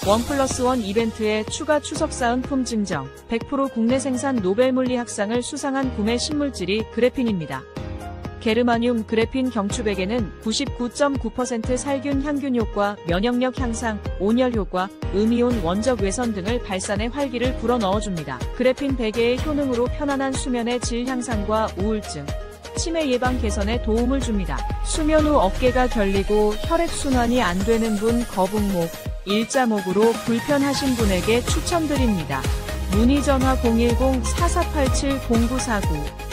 1+1 이벤트에 추가 추석 사은품 증정, 100% 국내 생산 노벨물리학상을 수상한 구매 신물질이 그래핀입니다. 게르마늄 그래핀 경추백에는 99.9% 살균 향균 효과, 면역력 향상, 온열 효과, 음이온 원적 외선 등을 발산해 활기를 불어넣어줍니다. 그래핀 베개의 효능으로 편안한 수면의 질 향상과 우울증, 치매 예방 개선에 도움을 줍니다. 수면 후 어깨가 결리고 혈액순환이 안 되는 분, 거북목, 일자목으로 불편하신 분에게 추천드립니다. 문의 전화 010-4487-0949.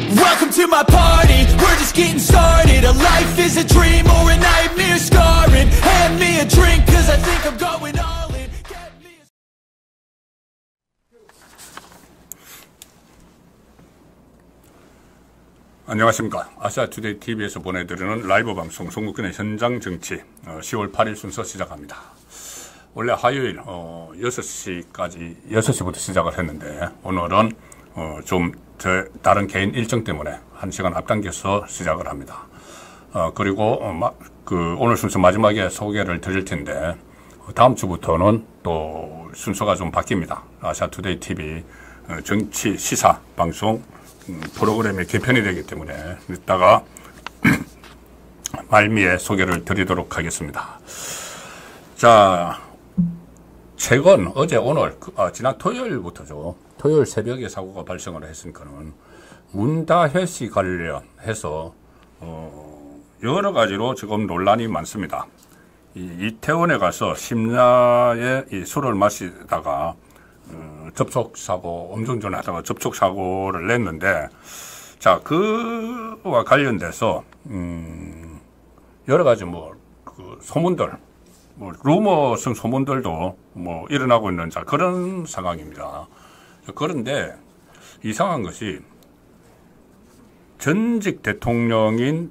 Welcome to my party, we're just getting started. A life is a dream or a nightmare scarring. Hand me a drink cause I think I'm going all in. 안녕하십니까. 아시아투데이 TV에서 보내드리는 라이브 방송 송국근의 현장 정치 10월 8일 순서 시작합니다. 원래 화요일 6시부터 시작을 했는데 오늘은 좀 다른 개인 일정 때문에 1시간 앞당겨서 시작을 합니다. 그리고 오늘 순서 마지막에 소개를 드릴 텐데 다음 주부터는 또 순서가 좀 바뀝니다. 아시아투데이 TV 정치 시사 방송 프로그램이 개편이 되기 때문에 이따가 말미에 소개를 드리도록 하겠습니다. 자, 최근 어제 오늘 지난 토요일부터죠. 토요일 새벽에 사고가 발생을 했으니까는 문다혜 씨 관련해서 여러 가지로 지금 논란이 많습니다. 이태원에 가서 심야에 술을 마시다가 접촉사고, 음주운전하다가 접촉사고를 냈는데, 자, 그와 관련돼서 여러 가지 소문들, 루머성 소문들도 일어나고 있는 그런 상황입니다. 그런데 이상한 것이 전직 대통령의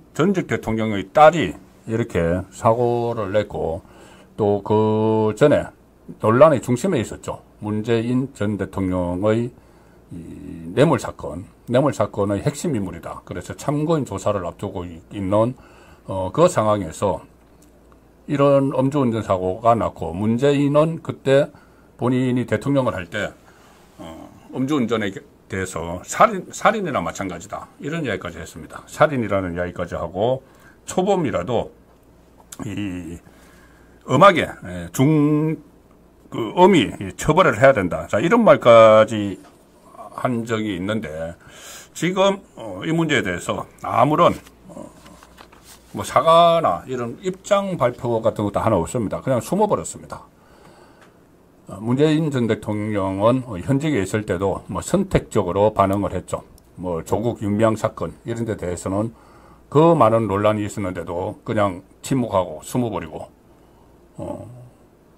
딸이 이렇게 사고를 냈고 또 그 전에 논란의 중심에 있었죠. 문재인 전 대통령의 뇌물 사건의 핵심 인물이다. 그래서 참고인 조사를 앞두고 있는 그 상황에서 이런 음주운전 사고가 났고 문재인은 그때 본인이 대통령을 할 때 음주운전에 대해서 살인이나 마찬가지다. 이런 이야기까지 했습니다. 살인이라는 이야기까지 하고 초범이라도 이 엄하게 엄히 처벌을 해야 된다. 자, 이런 말까지 한 적이 있는데 지금 이 문제에 대해서 아무런 사과나 이런 입장 발표 같은 것도 하나 없습니다. 그냥 숨어버렸습니다. 문재인 전 대통령은 현직에 있을 때도 선택적으로 반응을 했죠. 조국 윤미향 사건 이런 데 대해서는 그 많은 논란이 있었는데도 그냥 침묵하고 숨어버리고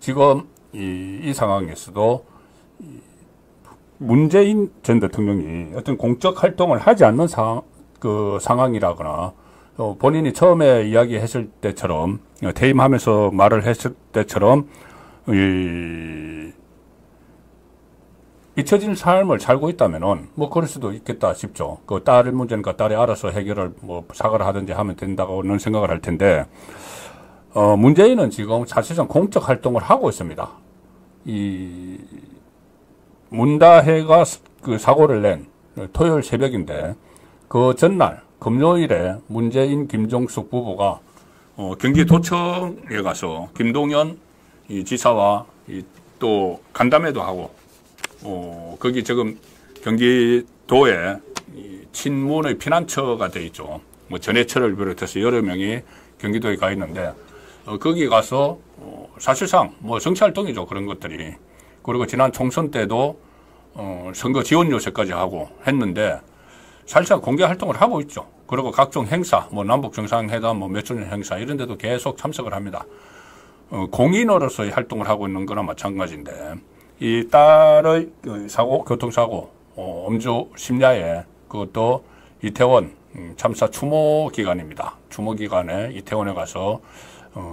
지금 이 상황에서도 문재인 전 대통령이 어떤 공적 활동을 하지 않는 상황이라거나 본인이 처음에 이야기했을 때처럼 퇴임하면서 말을 했을 때처럼 잊혀진 삶을 살고 있다면은 그럴 수도 있겠다 싶죠. 그 딸의 문제니까 딸이 알아서 해결을 사과를 하든지 하면 된다고는 생각을 할 텐데 문재인은 지금 사실상 공적 활동을 하고 있습니다. 이 문다혜가 그 사고를 낸 토요일 새벽인데 그 전날 금요일에 문재인 김종숙 부부가 경기도청에 가서 김동연 이 지사와 또 간담회도 하고 거기 지금 경기도에 친문의 피난처가 돼 있죠. 전해철을 비롯해서 여러 명이 경기도에 가 있는데 거기 가서 사실상 정치활동이죠. 그런 것들이. 그리고 지난 총선 때도 선거 지원 요새까지 하고 했는데 사실상 공개 활동을 하고 있죠. 그리고 각종 행사, 남북 정상회담, 몇 주년 행사 이런 데도 계속 참석을 합니다. 공인으로서의 활동을 하고 있는 거나 마찬가지인데 이 딸의 교통사고, 음주 심야에 그것도 이태원 참사 추모 기간입니다. 추모 기간에 이태원에 가서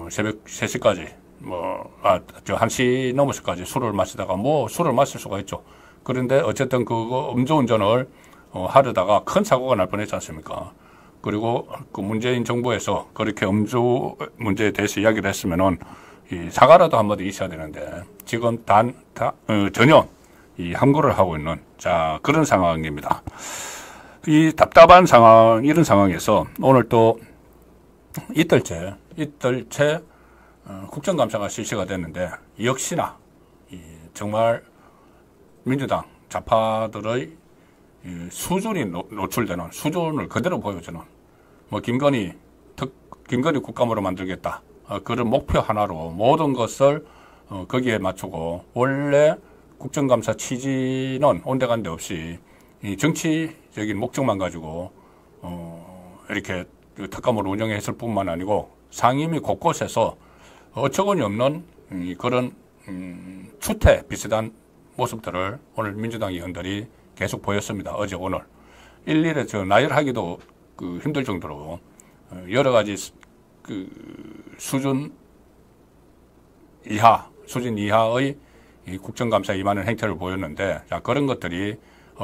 새벽 3시까지 1시 넘어서까지 술을 마시다가 술을 마실 수가 있죠. 그런데 어쨌든 그거 음주운전을 하려다가 큰 사고가 날 뻔했지 않습니까? 그리고 그 문재인 정부에서 그렇게 음주 문제에 대해서 이야기를 했으면은 이 사과라도 한마디 있어야 되는데 지금 전혀 이 함구를 하고 있는 그런 상황입니다. 이 답답한 상황, 이런 상황에서 오늘 또 이틀째 국정감사가 실시가 됐는데 역시나 정말 민주당 좌파들의 수준이 노출되는 수준을 그대로 보여주는 김건희 국감으로 만들겠다. 그런 목표 하나로 모든 것을 거기에 맞추고 원래 국정감사 취지는 온데간데 없이 이 정치적인 목적만 가지고 이렇게 특감을 운영했을 뿐만 아니고 상임위 곳곳에서 어처구니 없는 그런 추태 비슷한 모습들을 오늘 민주당 의원들이 계속 보였습니다. 어제 오늘 일일이 나열하기도 힘들 정도로 여러 가지 수준 이하의 이 국정감사 임하는 행태를 보였는데 그런 것들이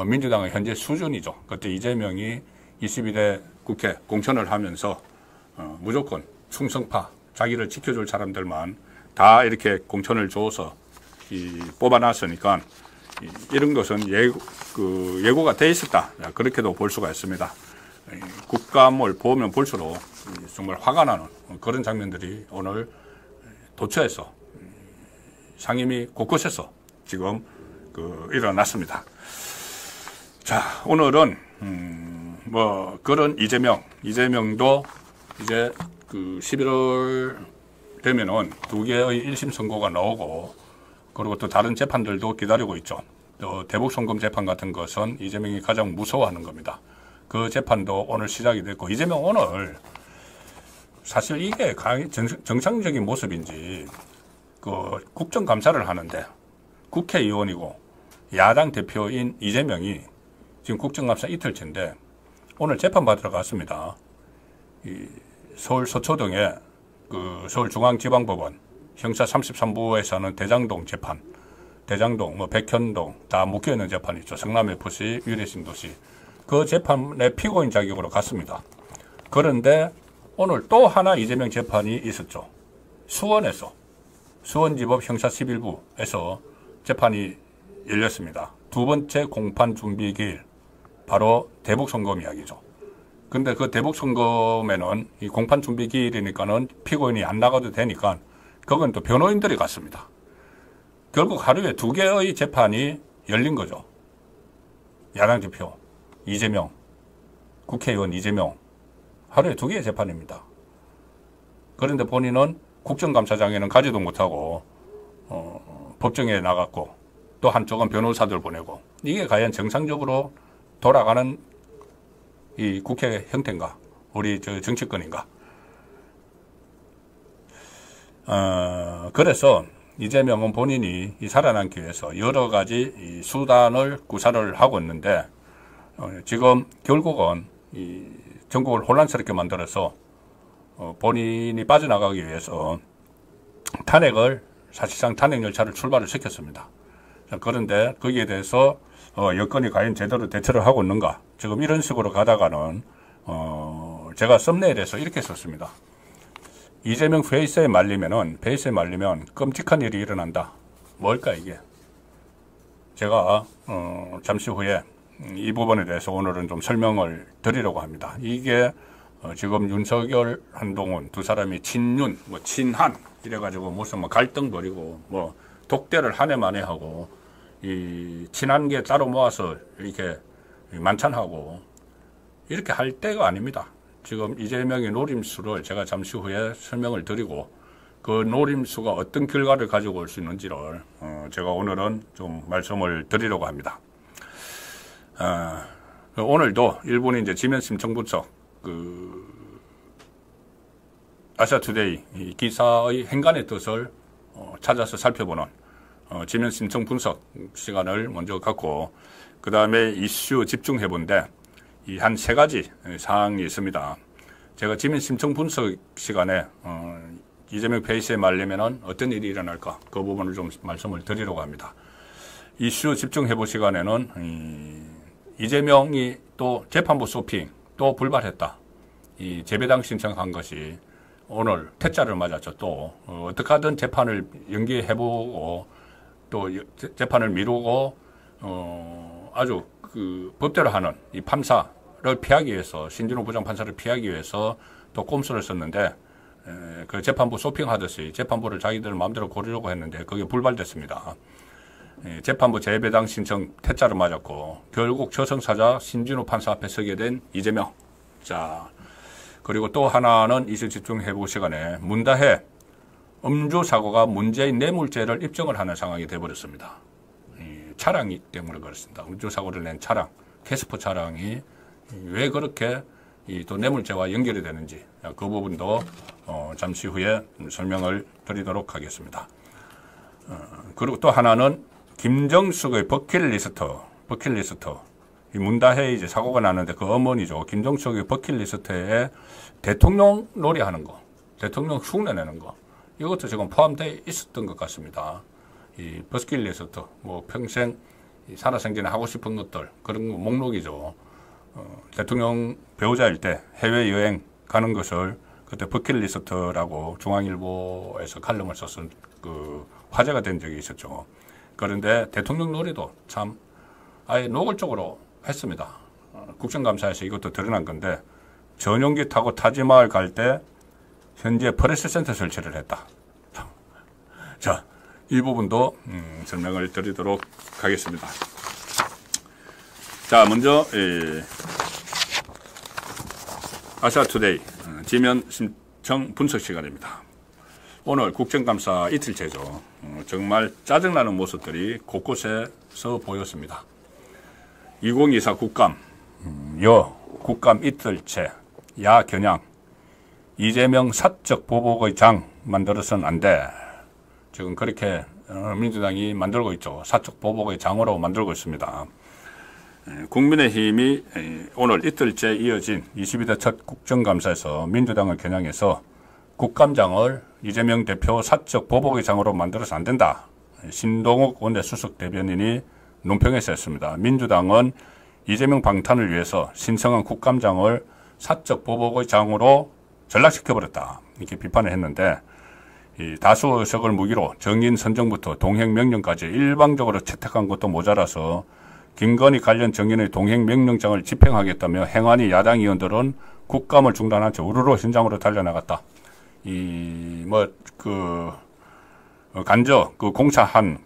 민주당의 현재 수준이죠. 그때 이재명이 22대 국회 공천을 하면서 무조건 충성파, 자기를 지켜줄 사람들만 다 이렇게 공천을 줘서 뽑아놨으니까 이런 것은 예고가 돼 있었다. 그렇게도 볼 수가 있습니다. 국감을 보면 볼수록 정말 화가 나는 그런 장면들이 오늘 도처에서 상임위 곳곳에서 지금 일어났습니다. 오늘은 그런 이재명도 이제 11월 되면은 2개의 1심 선고가 나오고 그리고 또 다른 재판들도 기다리고 있죠. 또 대북송금 재판 같은 것은 이재명이 가장 무서워하는 겁니다. 그 재판도 오늘 시작이 됐고 이재명 오늘 사실 이게 정상적인 모습인지 국정감사를 하는데 국회의원이고 야당 대표인 이재명이 지금 국정감사 이틀째인데 오늘 재판받으러 갔습니다. 서울 서초동에 서울중앙지방법원 형사 33부에서 하는 대장동 재판, 대장동, 백현동 다 묶여있는 재판이 있죠. 성남FC, 위례신도시. 그 재판의 피고인 자격으로 갔습니다. 그런데 오늘 또 하나 이재명 재판이 있었죠. 수원에서 수원지법 형사 11부에서 재판이 열렸습니다. 두 번째 공판 준비 기일, 바로 대북송금 이야기죠. 근데 그 대북송금에는 이 공판 준비 기일이니까는 피고인이 안 나가도 되니까 그건 또 변호인들이 갔습니다. 결국 하루에 2개의 재판이 열린 거죠. 야당 대표 이재명, 국회의원 이재명 하루에 2개의 재판입니다. 그런데 본인은 국정감사장에는 가지도 못하고 법정에 나갔고 또 한쪽은 변호사들 보내고 이게 과연 정상적으로 돌아가는 이 국회 형태인가? 우리 정치권인가? 그래서 이재명은 본인이 살아남기 위해서 여러 가지 이 수단을 구사를 하고 있는데 지금 결국은 이 전국을 혼란스럽게 만들어서 본인이 빠져나가기 위해서 사실상 탄핵 열차를 출발을 시켰습니다. 그런데 거기에 대해서 여권이 과연 제대로 대처를 하고 있는가? 지금 이런 식으로 가다가는 제가 썸네일에서 이렇게 썼습니다. 이재명 페이스에 말리면 끔찍한 일이 일어난다. 뭘까 이게? 제가 잠시 후에 이 부분에 대해서 오늘은 좀 설명을 드리려고 합니다. 이게 지금 윤석열, 한동훈 두 사람이 친윤, 친한 이래가지고 무슨 갈등 벌이고 독대를 한 해 만에 하고 이 친한 게 따로 모아서 이렇게 만찬하고 이렇게 할 때가 아닙니다. 지금 이재명의 노림수를 제가 잠시 후에 설명을 드리고 그 노림수가 어떤 결과를 가지고 올 수 있는지를 제가 오늘은 좀 말씀을 드리려고 합니다. 오늘도 일본의 이제 지면 심층 분석 아시아투데이 이 기사의 행간의 뜻을 찾아서 살펴보는 지면 심층 분석 시간을 먼저 갖고 그 다음에 이슈 집중해 본데 이 한 세 가지 사항이 있습니다. 제가 지민 심층 분석 시간에 이재명 페이스에 말려면은 어떤 일이 일어날까 그 부분을 좀 말씀을 드리려고 합니다. 이슈 집중해보 시간에는 이재명이 또 재판부 쇼핑 또 불발했다. 이 재배당 신청한 것이 오늘 퇴짜를 맞았죠. 또 어떻게 하든 재판을 연기해보고 또 재판을 미루고 아주 그 법대로 하는 이 판사를 피하기 위해서 신진호 부장판사를 피하기 위해서 또 꼼수를 썼는데 그 재판부 쇼핑하듯이 재판부를 자기들 마음대로 고르려고 했는데 그게 불발됐습니다. 재판부 재배당 신청 퇴짜를 맞았고 결국 저승사자 신진호 판사 앞에 서게 된 이재명. 자, 그리고 또 하나는 이슈 집중해보 시간에 문다혜 음주 사고가 문재인 뇌물죄를 입증을 하는 상황이 되어버렸습니다. 차량이 때문에 그렇습니다. 음주 사고를 낸 차량, 캐스퍼 차량이 왜 그렇게 또 뇌물죄와 연결이 되는지 그 부분도 잠시 후에 설명을 드리도록 하겠습니다. 그리고 또 하나는 김정숙의 버킷리스트. 이 문다혜 이제 사고가 나는데 그 어머니죠. 김정숙의 버킷리스트에 대통령 놀이하는 거, 대통령 흉내내는 거, 이것도 지금 포함되어 있었던 것 같습니다. 이 버킷리스트, 뭐 평생 살아생전에 하고 싶은 것들, 그런 거 목록이죠. 대통령 배우자일 때 해외여행 가는 것을 그때 버킷리스트라고 중앙일보에서 칼럼을 썼은 그 화제가 된 적이 있었죠. 그런데 대통령 놀이도 참 아예 노골적으로 했습니다. 국정감사에서 이것도 드러난 건데 전용기 타고 타지마을 갈 때 현재 프레스센터 설치를 했다. 자, 이 부분도 설명을 드리도록 하겠습니다. 자, 먼저 아시아투데이 지면 심청 분석 시간입니다. 오늘 국정감사 이틀째죠. 정말 짜증나는 모습들이 곳곳에서 보였습니다. 2024 국감, 국감 이틀째, 야 겨냥, 이재명 사적 보복의 장 만들어서는 안 돼. 지금 그렇게 민주당이 만들고 있죠. 사적 보복의 장으로 만들고 있습니다. 국민의힘이 오늘 이틀째 이어진 22대 첫 국정감사에서 민주당을 겨냥해서 국감장을 이재명 대표 사적 보복의 장으로 만들어서 안 된다. 신동욱 원내수석 대변인이 논평에서 했습니다. 민주당은 이재명 방탄을 위해서 신성한 국감장을 사적 보복의 장으로 전락시켜버렸다. 이렇게 비판을 했는데 이 다수 의석을 무기로 정인 선정부터 동행명령까지 일방적으로 채택한 것도 모자라서 김건희 관련 정인의 동행명령장을 집행하겠다며 행안위 야당 의원들은 국감을 중단한 채 우르르 현장으로 달려나갔다. 간접, 공사한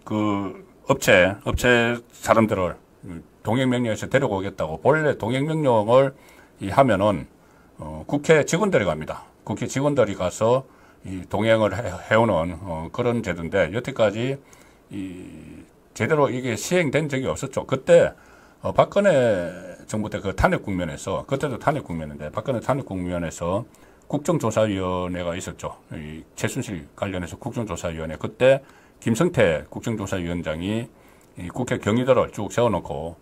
업체 사람들을 동행명령에서 데려오겠다고 본래 동행명령을 하면은 국회 직원들이 갑니다. 국회 직원들이 가서 동행을 해오는 그런 제도인데 여태까지 제대로 이게 시행된 적이 없었죠. 그때 박근혜 정부 때 그 탄핵 국면에서 그때도 탄핵 국면인데 박근혜 탄핵 국면에서 국정조사위원회가 있었죠. 이 최순실 관련해서 국정조사위원회 그때 김성태 국정조사위원장이 이 국회 경위들을 쭉 세워놓고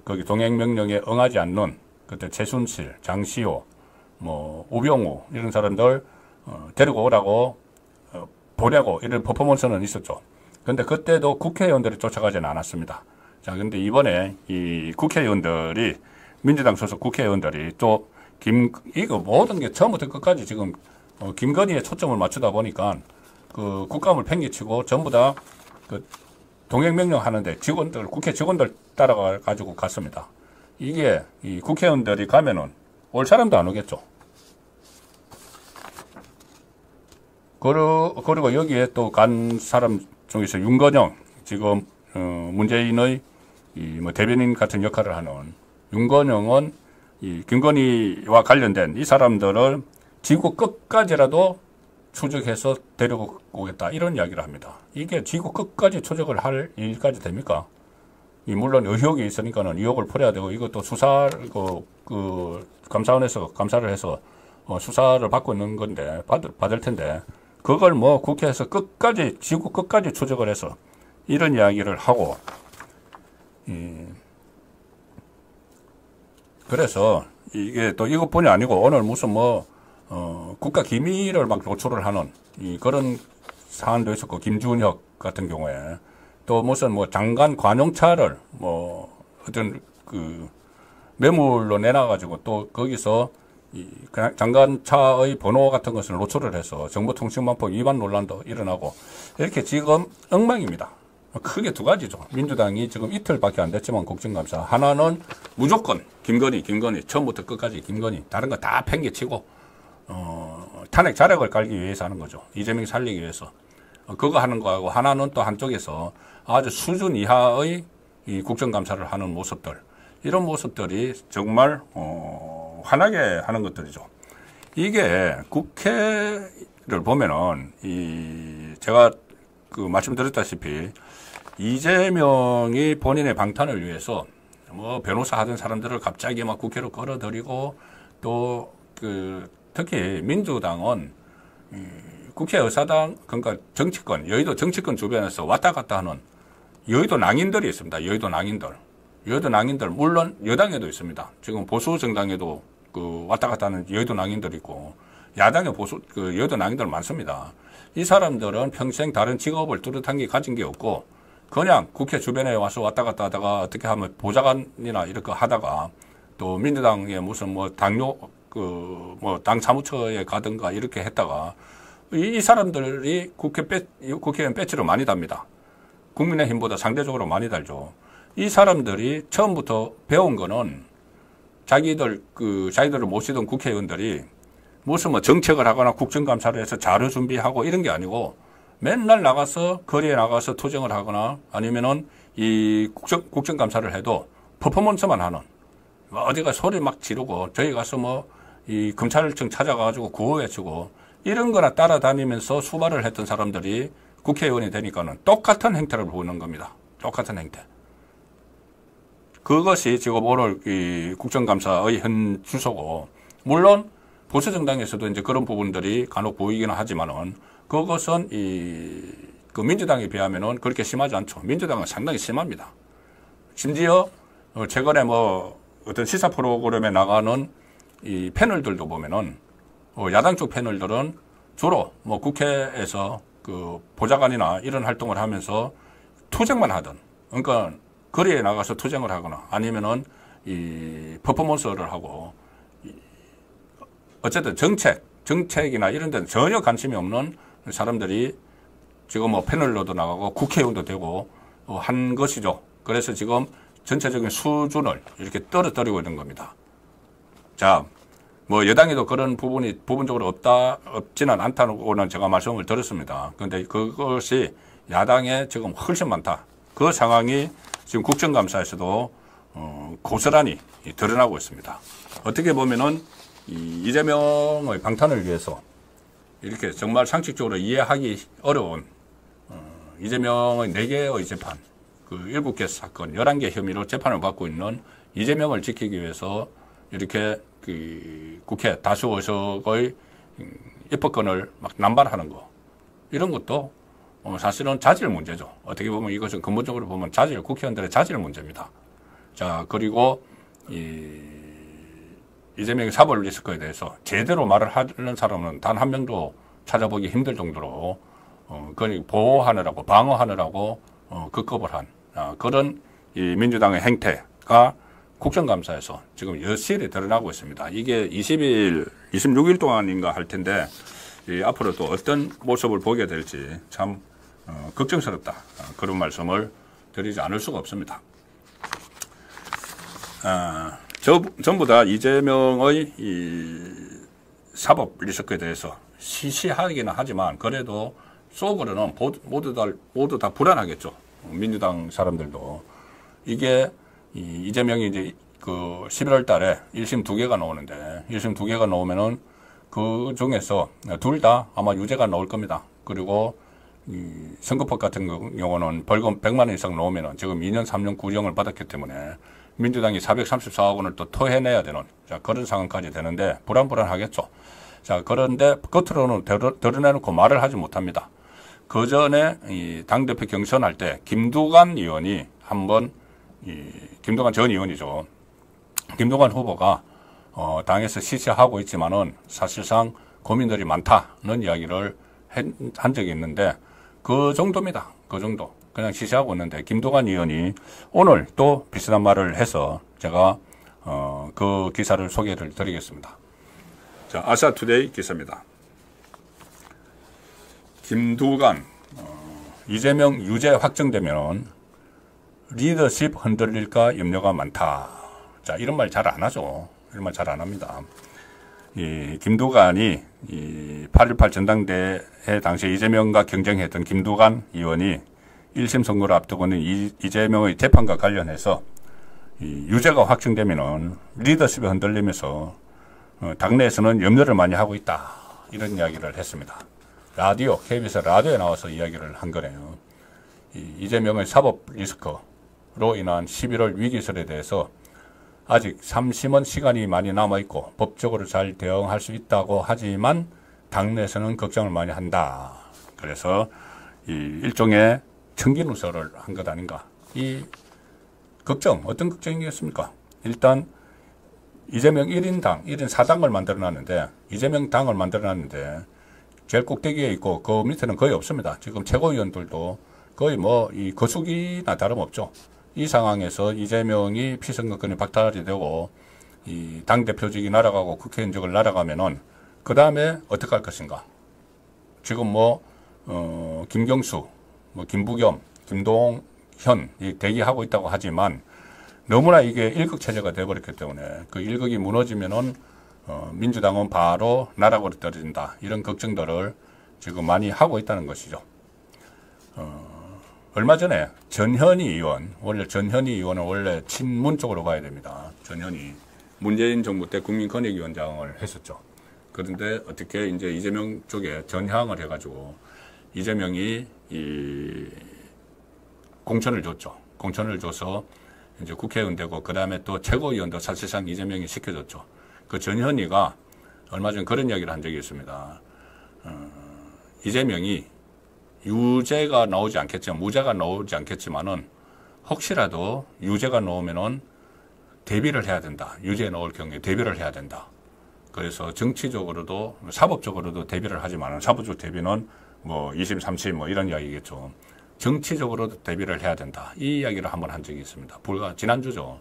거기 동행명령에 응하지 않는 그때 최순실, 장시호, 우병우 이런 사람들 데리고 오라고 보내고 이런 퍼포먼스는 있었죠. 근데 그때도 국회의원들이 쫓아가지는 않았습니다. 자, 근데 이번에 이 국회의원들이 민주당 소속 국회의원들이 또 이거 모든 게 처음부터 끝까지 지금 김건희에 초점을 맞추다 보니까 그 국감을 팽개치고 전부 다 그 동행명령 하는데 국회 직원들 따라가 가지고 갔습니다. 이게 이 국회의원들이 가면은 올 사람도 안 오겠죠. 그리고 여기에 또 간 사람 중에서 윤건영 지금 문재인의 대변인 같은 역할을 하는 윤건영은 이 김건희와 관련된 이 사람들을 지구 끝까지라도 추적해서 데려오겠다 이런 이야기를 합니다. 이게 지구 끝까지 추적을 할 일까지 됩니까? 물론 의혹이 있으니까는 의혹을 풀어야 되고 이것도 수사를 감사원에서 감사를 해서 수사를 받고 있는 건데 받을 텐데 그걸 국회에서 끝까지 지구 끝까지 추적을 해서 이런 이야기를 하고 그래서 이게 또 이것뿐이 아니고 오늘 무슨 뭐 국가 기밀을 막 노출을 하는 그런 사안도 있었고, 김준혁 같은 경우에 또 무슨 뭐 장관 관용차를 뭐 어떤 그 매물로 내놔가지고 또 거기서 그냥 장관차의 번호 같은 것을 노출을 해서 정보통신망법 위반 논란도 일어나고, 이렇게 지금 엉망입니다. 크게 두 가지죠. 민주당이 지금 이틀밖에 안 됐지만 국정감사 하나는 무조건 김건희 처음부터 끝까지 김건희, 다른 거 다 팽개치고 탄핵 자력을 깔기 위해서 하는 거죠. 이재명 살리기 위해서 그거 하는 거하고, 하나는 또 한쪽에서 아주 수준 이하의 이 국정감사를 하는 모습들, 이런 모습들이 정말 화나게 하는 것들이죠. 이게 국회를 보면은 제가 그 말씀드렸다시피 이재명이 본인의 방탄을 위해서 뭐 변호사 하던 사람들을 갑자기 막 국회로 끌어들이고, 또 그 특히 민주당은 국회의사당, 그러니까 정치권, 여의도 정치권 주변에서 왔다 갔다 하는 여의도 낭인들이 있습니다. 여의도 낭인들 물론 여당에도 있습니다. 지금 보수 정당에도 그 왔다 갔다 하는 여의도 낭인들이 있고, 야당에 그 여의도 낭인들 많습니다. 이 사람들은 평생 다른 직업을 뚜렷한 게 가진 게 없고, 그냥 국회 주변에 와서 왔다 갔다 하다가 어떻게 하면 보좌관이나 이렇게 하다가 또 민주당에 무슨 뭐 당뇨 뭐 당 사무처에 가든가 이렇게 했다가, 이 사람들이 국회의원 배치로 많이 답니다. 국민의힘보다 상대적으로 많이 달죠. 이 사람들이 처음부터 배운 거는 자기들을 모시던 국회의원들이 무슨 뭐 정책을 하거나 국정감사를 해서 자료 준비하고 이런 게 아니고, 맨날 나가서 거리에 나가서 투쟁을 하거나 아니면은 이 국정감사를 해도 퍼포먼스만 하는, 어디가 소리 막 지르고 저희 가서 뭐 이 검찰청 찾아가가지고 구호 외치고 이런 거나 따라다니면서 수발을 했던 사람들이 국회의원이 되니까는 똑같은 행태를 보이는 겁니다. 똑같은 행태. 그것이 지금 오늘 이 국정감사의 현 주소고, 물론 보수 정당에서도 이제 그런 부분들이 간혹 보이기는 하지만은 그것은 그 민주당에 비하면은 그렇게 심하지 않죠. 민주당은 상당히 심합니다. 심지어 최근에 뭐 어떤 시사 프로그램에 나가는 이 패널들도 보면은 야당 쪽 패널들은 주로 뭐 국회에서 그 보좌관이나 이런 활동을 하면서 투쟁만 하든, 그러니까 거리에 나가서 투쟁을 하거나 아니면은 이 퍼포먼스를 하고, 어쨌든 정책이나 이런 데는 전혀 관심이 없는 사람들이 지금 뭐 패널로도 나가고 국회의원도 되고 한 것이죠. 그래서 지금 전체적인 수준을 이렇게 떨어뜨리고 있는 겁니다. 자, 뭐 여당에도 그런 부분이 부분적으로 없지는 않다고는 제가 말씀을 드렸습니다. 그런데 그것이 야당에 지금 훨씬 많다. 그 상황이 지금 국정감사에서도 고스란히 드러나고 있습니다. 어떻게 보면은 이재명의 방탄을 위해서 이렇게 정말 상식적으로 이해하기 어려운 이재명의 4개의 재판, 그 7개 사건, 11개 혐의로 재판을 받고 있는 이재명을 지키기 위해서 이렇게 그 국회 다수 의석의 입법권을 막 남발하는 거, 이런 것도 사실은 자질 문제죠. 어떻게 보면 이것은 근본적으로 보면 국회의원들의 자질 문제입니다. 자, 그리고 이재명의 사법 리스크에 대해서 제대로 말을 하는 사람은 단 한 명도 찾아보기 힘들 정도로 그걸 보호하느라고 방어하느라고 급급을 한 그런 이 민주당의 행태가 국정감사에서 지금 여실히 드러나고 있습니다. 이게 26일 동안인가 할 텐데 앞으로 또 어떤 모습을 보게 될지 참 걱정스럽다. 그런 말씀을 드리지 않을 수가 없습니다. 전부 다 이재명의 이 사법 리스크에 대해서 시시하기는 하지만 그래도 속으로는 모두 다 불안하겠죠. 민주당 사람들도. 이게 이재명이 이제 그 11월 달에 1심 2개가 나오는데 1심 2개가 나오면은 그 중에서 둘 다 아마 유죄가 나올 겁니다. 그리고 이 선거법 같은 경우는 벌금 100만 원 이상 나오면은 지금 2년 3년 구형을 받았기 때문에 민주당이 434억 원을 또 토해내야 되는 그런 상황까지 되는데 불안하겠죠. 자, 그런데 겉으로는 드러내놓고 말을 하지 못합니다. 그 전에 이 당대표 경선할 때 김두관 의원이 한번 김두관 전 의원이죠. 김두관 후보가 당에서 시시하고 있지만은 사실상 고민들이 많다는 이야기를 한 적이 있는데 그 정도입니다. 그 정도. 그냥 시시하고 있는데 김두관 의원이 오늘 또 비슷한 말을 해서 제가 그 기사를 소개를 드리겠습니다. 자, 아시아투데이 기사입니다. 김두관 이재명 유죄 확정되면 리더십 흔들릴까 염려가 많다. 자, 이런 말 잘 안 하죠. 이런 말 잘 안 합니다. 이 김두관이 이 8.18 전당대회 당시에 이재명과 경쟁했던 김두관 의원이 1심 선고를 앞두고는 이재명의 재판과 관련해서 이 유죄가 확정되면은 리더십이 흔들리면서 당내에서는 염려를 많이 하고 있다. 이런 이야기를 했습니다. 라디오, KBS 라디오에 나와서 이야기를 한 거네요. 이재명의 사법 리스크로 인한 11월 위기설에 대해서 아직 3심은 시간이 많이 남아있고 법적으로 잘 대응할 수 있다고 하지만 당내에서는 걱정을 많이 한다. 그래서 이 일종의 청기누설을 한 것 아닌가. 이 걱정, 어떤 걱정이겠습니까? 일단 이재명 1인당, 1인 4당을 만들어놨는데 이재명 당을 만들어놨는데 제일 꼭대기에 있고 그 밑에는 거의 없습니다. 지금 최고위원들도 거의 뭐 이 거수기나 다름없죠. 이 상황에서 이재명이 피선거권이 박탈이 되고 이 당대표직이 날아가고 국회의원직을 날아가면은 그 다음에 어떻게 할 것인가. 지금 뭐 김경수, 뭐 김부겸, 김동현 대기하고 있다고 하지만 너무나 이게 일극체제가 돼버렸기 때문에 그 일극이 무너지면은 민주당은 바로 나락으로 떨어진다. 이런 걱정들을 지금 많이 하고 있다는 것이죠. 얼마 전에 전현희 의원, 전현희 의원은 원래 친문 쪽으로 가야 됩니다. 전현희 문재인 정부 때 국민권익위원장을 했었죠. 그런데 어떻게 이제 이재명 쪽에 전향을 해가지고 이재명이 이 공천을 줬죠. 공천을 줘서 이제 국회의원 되고 그 다음에 또 최고위원도 사실상 이재명이 시켜줬죠. 그 전현희가 얼마 전 그런 이야기를 한 적이 있습니다. 이재명이 유죄가 나오지 않겠지만, 무죄가 나오지 않겠지만은 혹시라도 유죄가 나오면은 대비를 해야 된다. 유죄에 나올 경우에 대비를 해야 된다. 그래서 정치적으로도 사법적으로도 대비를 하지만은 사법적 대비는 뭐 2심, 3심 뭐 이런 이야기겠죠. 정치적으로도 대비를 해야 된다. 이 이야기를 한번 한 적이 있습니다. 지난주죠.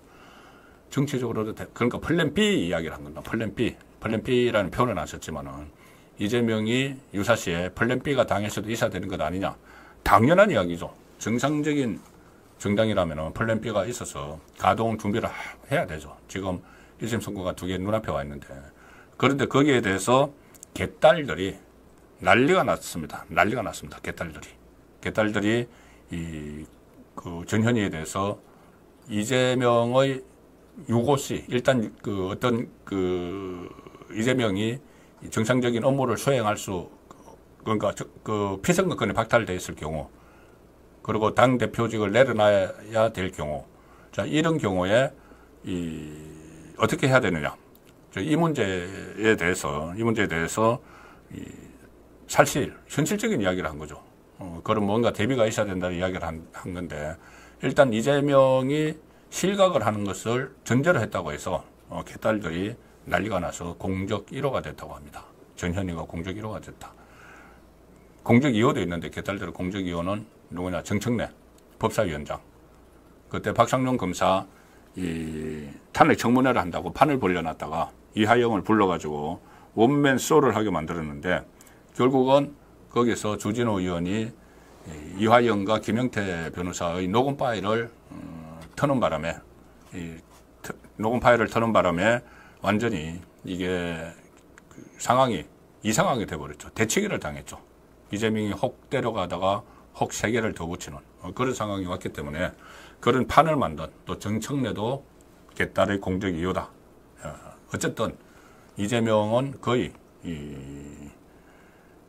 정치적으로도 그러니까 플랜 B 이야기를 한 겁니다. 플랜 B. 플랜 B라는 표현을 안 썼지만은 이재명이 유사시에 플랜 B가 당에서도 있어야 되는 것 아니냐. 당연한 이야기죠. 정상적인 정당이라면 플랜 B가 있어서 가동 준비를 해야 되죠. 지금 1심 선고가 2개 눈앞에 와 있는데. 그런데 거기에 대해서 개딸들이 난리가 났습니다. 난리가 났습니다. 개딸들이 그 전현희에 대해서 이재명의 유고시, 일단 이재명이 정상적인 업무를 수행할 그러니까 그 피선거권이 박탈되어 있을 경우, 그리고 당 대표직을 내려놔야 될 경우, 자, 이런 경우에 어떻게 해야 되느냐. 이 문제에 대해서 현실적인 이야기를 한 거죠. 그럼 뭔가 대비가 있어야 된다는 이야기를 한 건데, 일단 이재명이 실각을 하는 것을 전제로 했다고 해서 개딸들이 난리가 나서 공적 1호가 됐다고 합니다. 전현희가 공적 1호가 됐다. 공적 2호도 있는데 개딸들의 공적 2호는 누구냐? 정청래 법사위원장. 그때 박상용 검사 탄핵 청문회를 한다고 판을 벌려놨다가 이하영을 불러가지고 원맨 쇼를 하게 만들었는데 결국은 거기서 주진호 의원이 이화영과 김영태 변호사의 녹음 파일을 터는 바람에 완전히 이게 상황이 이상하게 돼버렸죠. 대치기를 당했죠. 이재명이 혹 데려가다가 혹 3개를 더 붙이는 그런 상황이 왔기 때문에 그런 판을 만든 또 정청래도 개딸의 공적 이유다. 어쨌든 이재명은 거의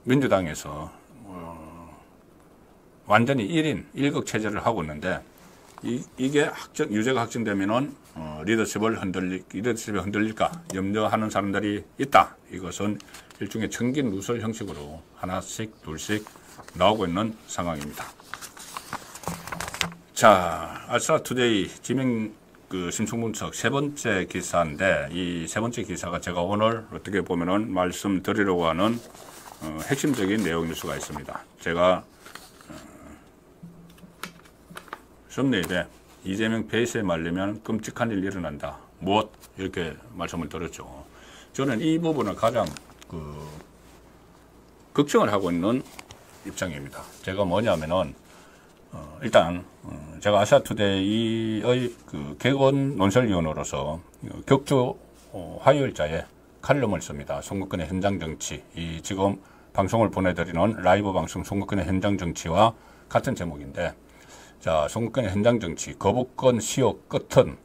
민주당에서 완전히 1인 1극 체제를 하고 있는데 이게 유죄가 확정되면은 리더십이 흔들릴까 염려하는 사람들이 있다. 이것은 일종의 청긴 누설 형식으로 하나씩 둘씩 나오고 있는 상황입니다. 자, 아시아투데이 지명 그 심층분석 세 번째 기사인데 이 세 번째 기사가 제가 오늘 어떻게 보면은 말씀드리려고 하는 핵심적인 내용일 수가 있습니다. 제가 썸네일에 이재명 페이스에 말리면 끔찍한 일이 일어난다. 무엇? 이렇게 말씀을 드렸죠. 저는 이 부분을 가장 걱정을 하고 있는 입장입니다. 제가 뭐냐면은 일단 제가 아시아투데이의 그 개건 논설위원으로서 격주 화요일자에 칼럼을 씁니다. 송국근의 현장 정치. 이 지금 방송을 보내드리는 라이브 방송 송국근의 현장 정치와 같은 제목인데, 자, 송국근의 현장 정치, 거부권 시효 끝은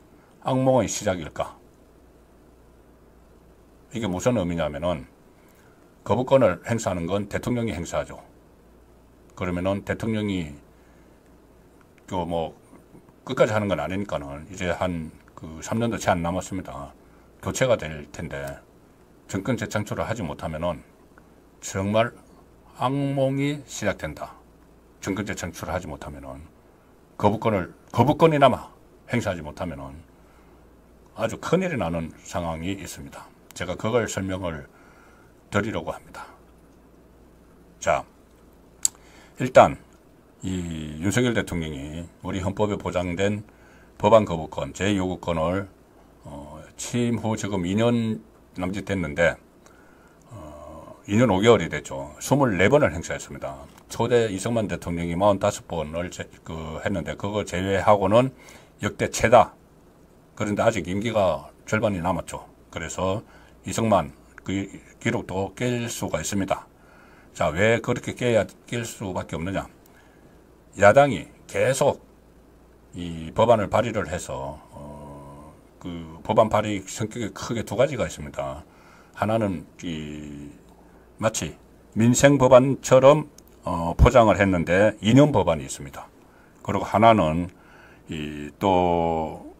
악몽의 시작일까? 이게 무슨 의미냐면은 거부권을 행사하는 건 대통령이 행사하죠. 그러면은 대통령이 끝까지 하는 건 아니니까는 이제 한 3년도 채 안 남았습니다. 교체가 될 텐데 정권 재창출을 하지 못하면은 정말 악몽이 시작된다. 정권 재창출을 하지 못하면은 거부권이나마 행사하지 못하면은 아주 큰일이 나는 상황이 있습니다. 제가 그걸 설명을 드리려고 합니다. 자, 일단 이 윤석열 대통령이 우리 헌법에 보장된 법안 거부권, 제2요구권을 취임 후 지금 2년 남짓 됐는데 2년 5개월이 됐죠. 24번을 행사했습니다. 초대 이승만 대통령이 45번을 했는데 그거 제외하고는 역대 최다. 그런데 아직 임기가 절반이 남았죠. 그래서 이승만 그 기록도 깰 수가 있습니다. 자, 왜 그렇게 깰 수밖에 없느냐? 야당이 계속 이 법안을 발의를 해서 그 법안 발의 성격이 크게 두 가지가 있습니다. 하나는 마치 민생 법안처럼 포장을 했는데 이념 법안이 있습니다. 그리고 하나는 또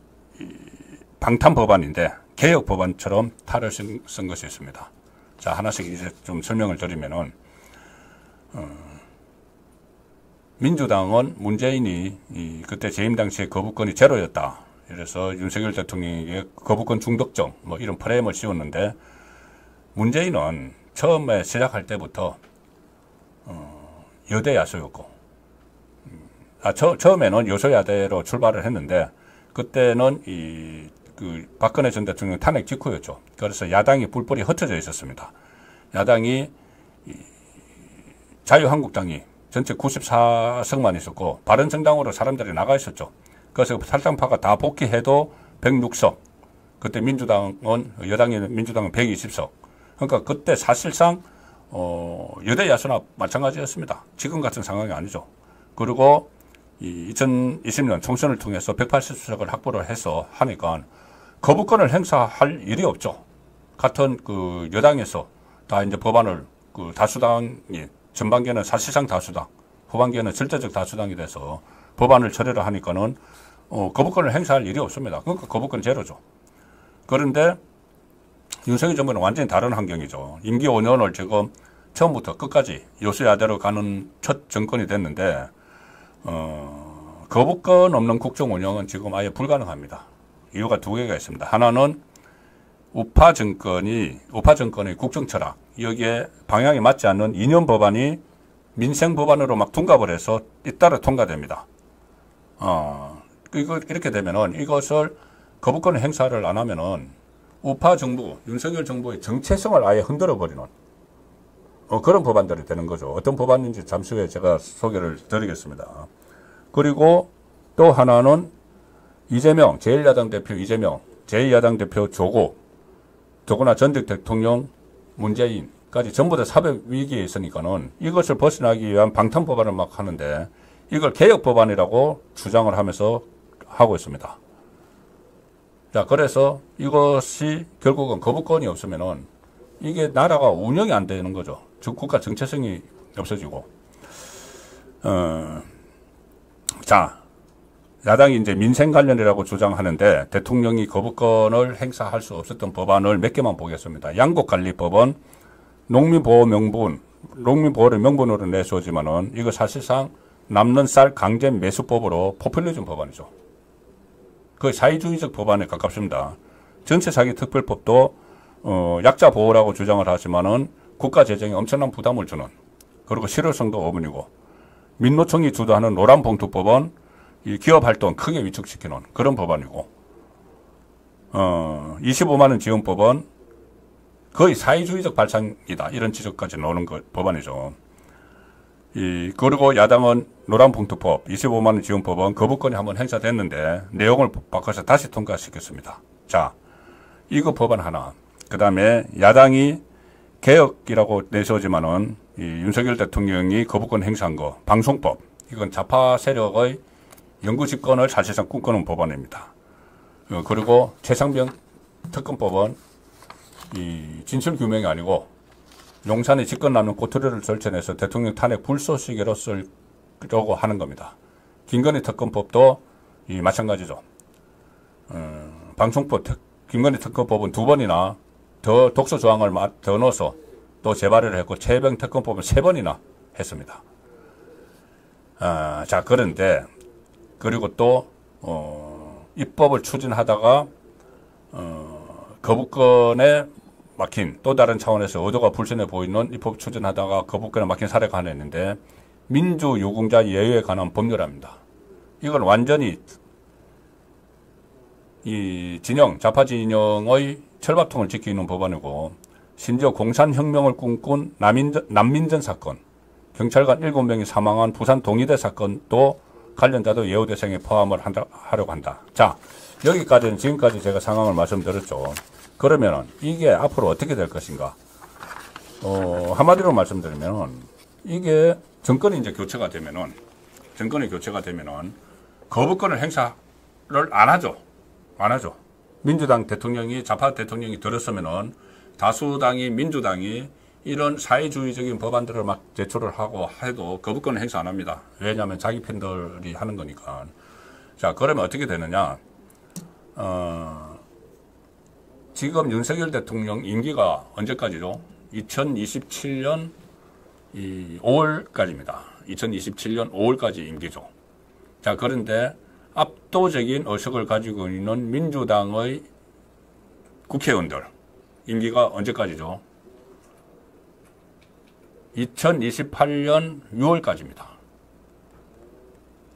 방탄 법안인데 개혁 법안처럼 탈을 쓴 것이 있습니다. 자, 하나씩 이제 좀 설명을 드리면은 민주당은 문재인이 그때 재임 당시에 거부권이 제로였다. 그래서 윤석열 대통령에게 거부권 중독적 이런 프레임을 씌웠는데, 문재인은 처음에 시작할 때부터 여대 야수였고, 처음에는 여소야대로 출발을 했는데 그때는 박근혜 전 대통령 탄핵 직후였죠. 그래서 야당이 뿔뿔이 흩어져 있었습니다. 야당이 자유한국당이 전체 94석만 있었고 바른정당으로 사람들이 나가 있었죠. 그래서 탈당파가 다 복귀해도 106석. 그때 여당이 민주당은 120석. 그러니까 그때 사실상 여대 야수나 마찬가지였습니다. 지금 같은 상황이 아니죠. 그리고 2020년 총선을 통해서 180석을 확보를 해서 하니까 거부권을 행사할 일이 없죠. 같은 여당에서 다 이제 법안을 다수당이 전반기에는 사실상 다수당, 후반기에는 절대적 다수당이 돼서 법안을 처리를 하니까는 거부권을 행사할 일이 없습니다. 그러니까 거부권 제로죠. 그런데 윤석열 정부는 완전히 다른 환경이죠. 임기 5년을 지금 처음부터 끝까지 여수야대로 가는 첫 정권이 됐는데 거부권 없는 국정 운영은 지금 아예 불가능합니다. 이유가 두 개가 있습니다. 하나는 우파 정권의 국정 철학, 여기에 방향이 맞지 않는 이념 법안이 민생 법안으로 막 둔갑을 해서 잇따라 통과됩니다. 이렇게 되면은 이것을 거부권 행사를 안 하면은 우파 정부, 윤석열 정부의 정체성을 아예 흔들어 버리는 그런 법안들이 되는 거죠. 어떤 법안인지 잠시 후에 제가 소개를 드리겠습니다. 그리고 또 하나는 이재명, 제1야당 대표 이재명, 제2야당 대표 조국, 더구나 전직 대통령 문재인까지 전부 다 사법 위기에 있으니까는 이것을 벗어나기 위한 방탄 법안을 막 하는데 이걸 개혁 법안이라고 주장을 하면서 하고 있습니다. 자, 그래서 이것이 결국은 거부권이 없으면은 이게 나라가 운영이 안 되는 거죠. 즉 국가 정체성이 없어지고. 자, 야당이 이제 민생 관련이라고 주장하는데 대통령이 거부권을 행사할 수 없었던 법안을 몇 개만 보겠습니다. 양곡관리법은 농민보호를 명분으로 내세우지만은 이거 사실상 남는 쌀 강제 매수법으로 포퓰리즘 법안이죠. 거의 사회주의적 법안에 가깝습니다. 전체사기특별법도 약자 보호라고 주장을 하지만은 국가 재정에 엄청난 부담을 주는, 그리고 실효성도 5분이고, 민노총이 주도하는 노란봉투법은 이 기업활동 크게 위축시키는 그런 법안이고, 25만원 지원법은 거의 사회주의적 발상이다, 이런 지적까지 나오는 법안이죠. 그리고 야당은 노란봉투법, 25만원 지원법은 거부권이 한번 행사됐는데 내용을 바꿔서 다시 통과시켰습니다. 자, 이거 법안 하나. 그 다음에 야당이 개혁이라고 내세우지만은 이 윤석열 대통령이 거부권 행사한 거, 방송법. 이건 좌파 세력의 영구집권을 사실상 꿈꾸는 법안입니다. 그리고 최상병 특검법은 이 진실규명이 아니고 용산에 집권 남는 꼬투리를 절쳐내서 대통령 탄핵 불쏘시개로 쓰려고 하는 겁니다. 김건희 특검법도 이 마찬가지죠. 방송법, 김건희 특검법은 2번이나 더 독소 조항을 더 넣어서 또 재발의를 했고, 최병 특검법은 3번이나 했습니다. 자, 그런데 그리고 또 입법을 추진하다가 거부권에 막힌, 또 다른 차원에서 의도가 불순해 보이는 입법 추진하다가 거부권에 막힌 사례가 하나 있는데, 민주유공자 예외에 관한 법률입니다. 이건 완전히 이 진영, 좌파 진영의 철밥통을 지키는 법안이고, 심지어 공산혁명을 꿈꾼 난민전 사건, 경찰관 7명이 사망한 부산 동의대 사건도 관련자도 예우 대상에 포함을 하려고 한다. 자, 여기까지는 지금까지 제가 상황을 말씀드렸죠. 그러면은 이게 앞으로 어떻게 될 것인가? 한마디로 말씀드리면, 이게 정권이 이제 교체가 되면은, 거부권을 행사를 안 하죠. 민주당 대통령이, 좌파 대통령이 들었으면은 다수당이, 민주당이 이런 사회주의적인 법안들을 막 제출을 하고 해도 거부권을 행사 안 합니다. 왜냐하면 자기 편들이 하는 거니까. 자, 그러면 어떻게 되느냐? 지금 윤석열 대통령 임기가 언제까지죠? 2027년 5월까지입니다. 2027년 5월까지 임기죠. 자, 그런데 압도적인 의석을 가지고 있는 민주당의 국회의원들 임기가 언제까지죠? 2028년 6월까지입니다.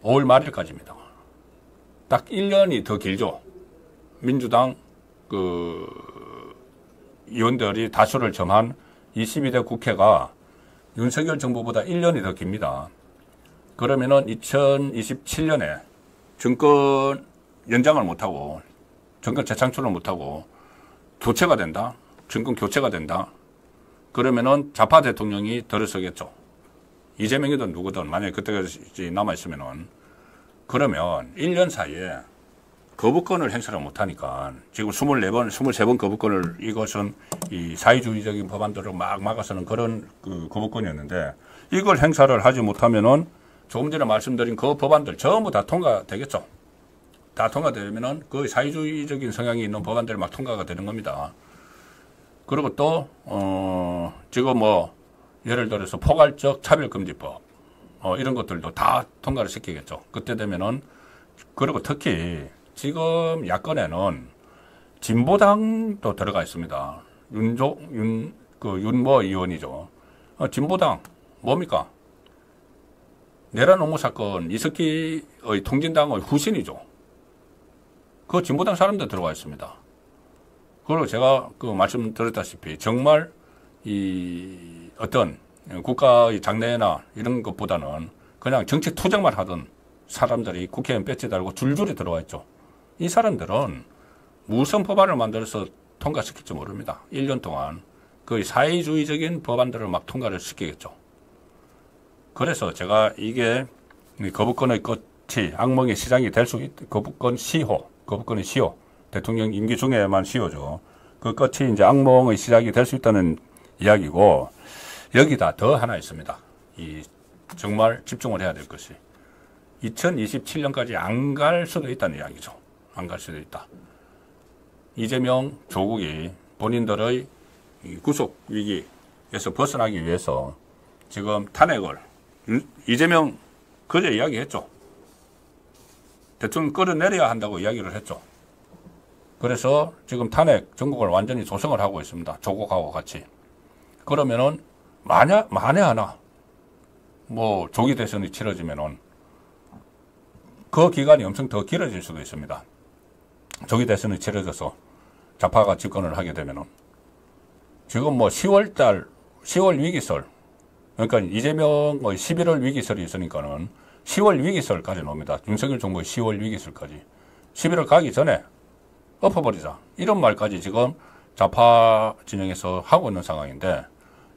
5월 말일까지입니다. 딱 1년이 더 길죠. 민주당 의원들이 다수를 점한 22대 국회가 윤석열 정부보다 1년이 더 깁니다. 그러면은 2027년에 정권 연장을 못하고, 정권 재창출을 못하고 교체가 된다. 정권 교체가 된다. 그러면은 좌파 대통령이 들어서겠죠. 이재명이든 누구든 만약에 그때까지 남아있으면은, 그러면 1년 사이에 거부권을 행사를 못하니까, 지금 23번 거부권을, 이것은 이 사회주의적인 법안들을 막 막아서는 그런 거부권이었는데, 이걸 행사를 하지 못하면은 조금 전에 말씀드린 그 법안들 전부 다 통과되겠죠. 다 통과되면은 그 사회주의적인 성향이 있는 법안들이 막 통과가 되는 겁니다. 그리고 또, 지금 예를 들어서 포괄적 차별금지법, 이런 것들도 다 통과를 시키겠죠. 그때 되면은, 그리고 특히 지금 야권에는 진보당도 들어가 있습니다. 윤모 의원이죠. 진보당, 뭡니까? 내란 옹호 사건, 이석기의 통진당의 후신이죠. 그 진보당 사람들 들어가 있습니다. 그리고 제가 말씀드렸다시피 정말 어떤 국가의 장래나 이런 것보다는 그냥 정치 투쟁만 하던 사람들이 국회의원 배지 달고 줄줄이 들어와 있죠. 이 사람들은 무슨 법안을 만들어서 통과시킬지 모릅니다. 1년 동안 거의 사회주의적인 법안들을 막 통과를 시키겠죠. 그래서 제가 이게 거부권의 끝이 악몽의 시작이 될 수 있다. 거부권의 시효. 대통령 임기 중에만 시효죠. 그 끝이 이제 악몽의 시작이 될 수 있다는 이야기고, 여기다 더 하나 있습니다. 정말 집중을 해야 될 것이 2027년까지 안 갈 수도 있다는 이야기죠. 안 갈 수도 있다. 이재명, 조국이 본인들의 구속 위기에서 벗어나기 위해서 지금 탄핵을, 이재명 그제 이야기했죠. 대통령 끌어내려야 한다고 이야기를 했죠. 그래서 지금 탄핵 전국을 완전히 조성을 하고 있습니다. 조국하고 같이. 그러면은 만에 하나 뭐 조기 대선이 치러지면은 그 기간이 엄청 더 길어질 수도 있습니다. 조기 대선이 치러져서 좌파가 집권을 하게 되면은 지금 뭐 10월 위기설, 그러니까 이재명의 11월 위기설이 있으니까는 10월 위기설까지 옵니다. 윤석열 정부의 10월 위기설까지. 11월 가기 전에 엎어버리자. 이런 말까지 지금 좌파 진영에서 하고 있는 상황인데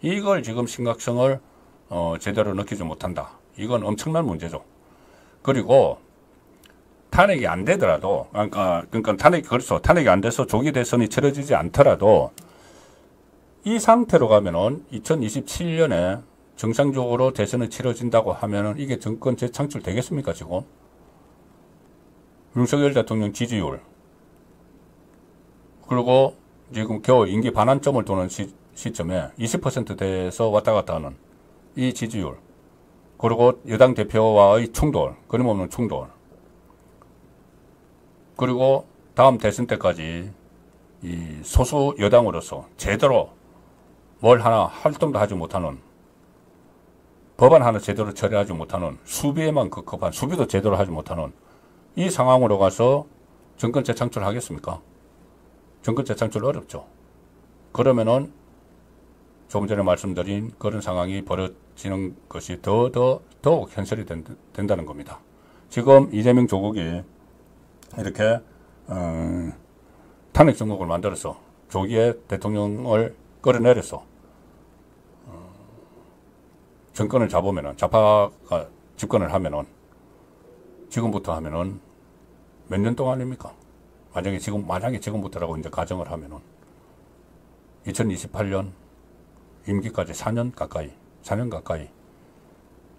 이걸 지금 심각성을 제대로 느끼지 못한다. 이건 엄청난 문제죠. 그리고 탄핵이 안 되더라도, 그러니까 탄핵이 안 돼서 조기 대선이 치러지지 않더라도 이 상태로 가면은 2027년에 정상적으로 대선이 치러진다고 하면은 이게 정권 재창출 되겠습니까, 지금? 윤석열 대통령 지지율. 그리고 지금 겨우 임기 반환점을 도는 시점에 20%대에서 왔다 갔다 하는 이 지지율. 그리고 여당 대표와의 충돌, 끊임없는 충돌. 그리고 다음 대선 때까지 이 소수 여당으로서 제대로 뭘 하나 활동도 하지 못하는, 법안 하나 제대로 처리하지 못하는, 수비에만 급급한, 수비도 제대로 하지 못하는 이 상황으로 가서 정권 재창출 하겠습니까? 정권 재창출 어렵죠. 그러면은 조금 전에 말씀드린 그런 상황이 벌어지는 것이 더욱 현실이 된다는 겁니다. 지금 이재명 조국이 이렇게 탄핵 정국을 만들어서 조기에 대통령을 끌어내려서 정권을 잡으면은, 좌파가 집권을 하면은, 지금부터 하면은 몇 년 동안입니까? 만약에 지금부터라고 이제 가정을 하면은 2028년 임기까지 4년 가까이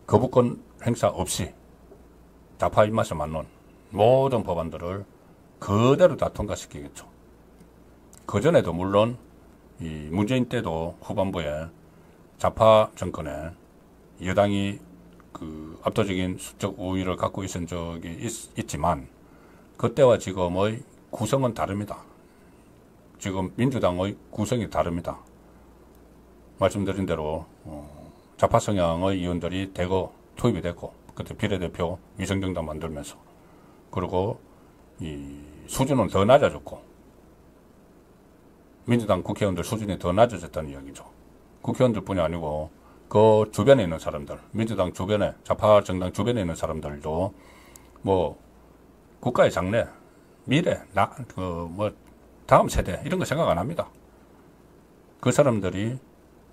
거부권 행사 없이 좌파 입맛에 맞는 모든 법안들을 그대로 다 통과시키겠죠. 그전에도 물론 이 문재인 때도 후반부에 좌파 정권에 여당이 그 압도적인 수적 우위를 갖고 있은 적이 있지만 그때와 지금의 구성은 다릅니다. 지금 민주당의 구성이 다릅니다. 말씀드린 대로 좌파 성향의 의원들이 대거 투입이 됐고 그때 비례대표 위성정당 만들면서 그리고 이 수준은 더 낮아졌고 민주당 국회의원들 수준이 더 낮아졌다는 이야기죠. 국회의원들뿐이 아니고 그 주변에 있는 사람들, 민주당 주변에, 좌파 정당 주변에 있는 사람들도 뭐 국가의 장래, 미래, 다음 세대 이런 거 생각 안 합니다. 그 사람들이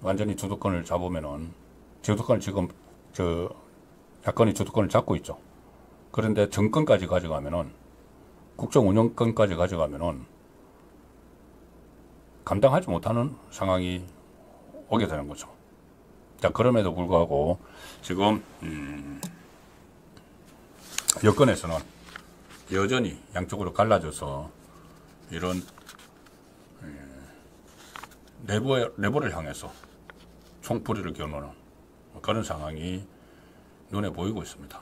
완전히 주도권을 잡으면은 주도권을 지금 야권이 주도권을 잡고 있죠. 그런데 정권까지 가져가면은 국정 운영권까지 가져가면은 감당하지 못하는 상황이 오게 되는 거죠. 자, 그럼에도 불구하고 지금 여권에서는 여전히 양쪽으로 갈라져서 이런 내부를 향해서 총뿌리를 겨누는 그런 상황이 눈에 보이고 있습니다.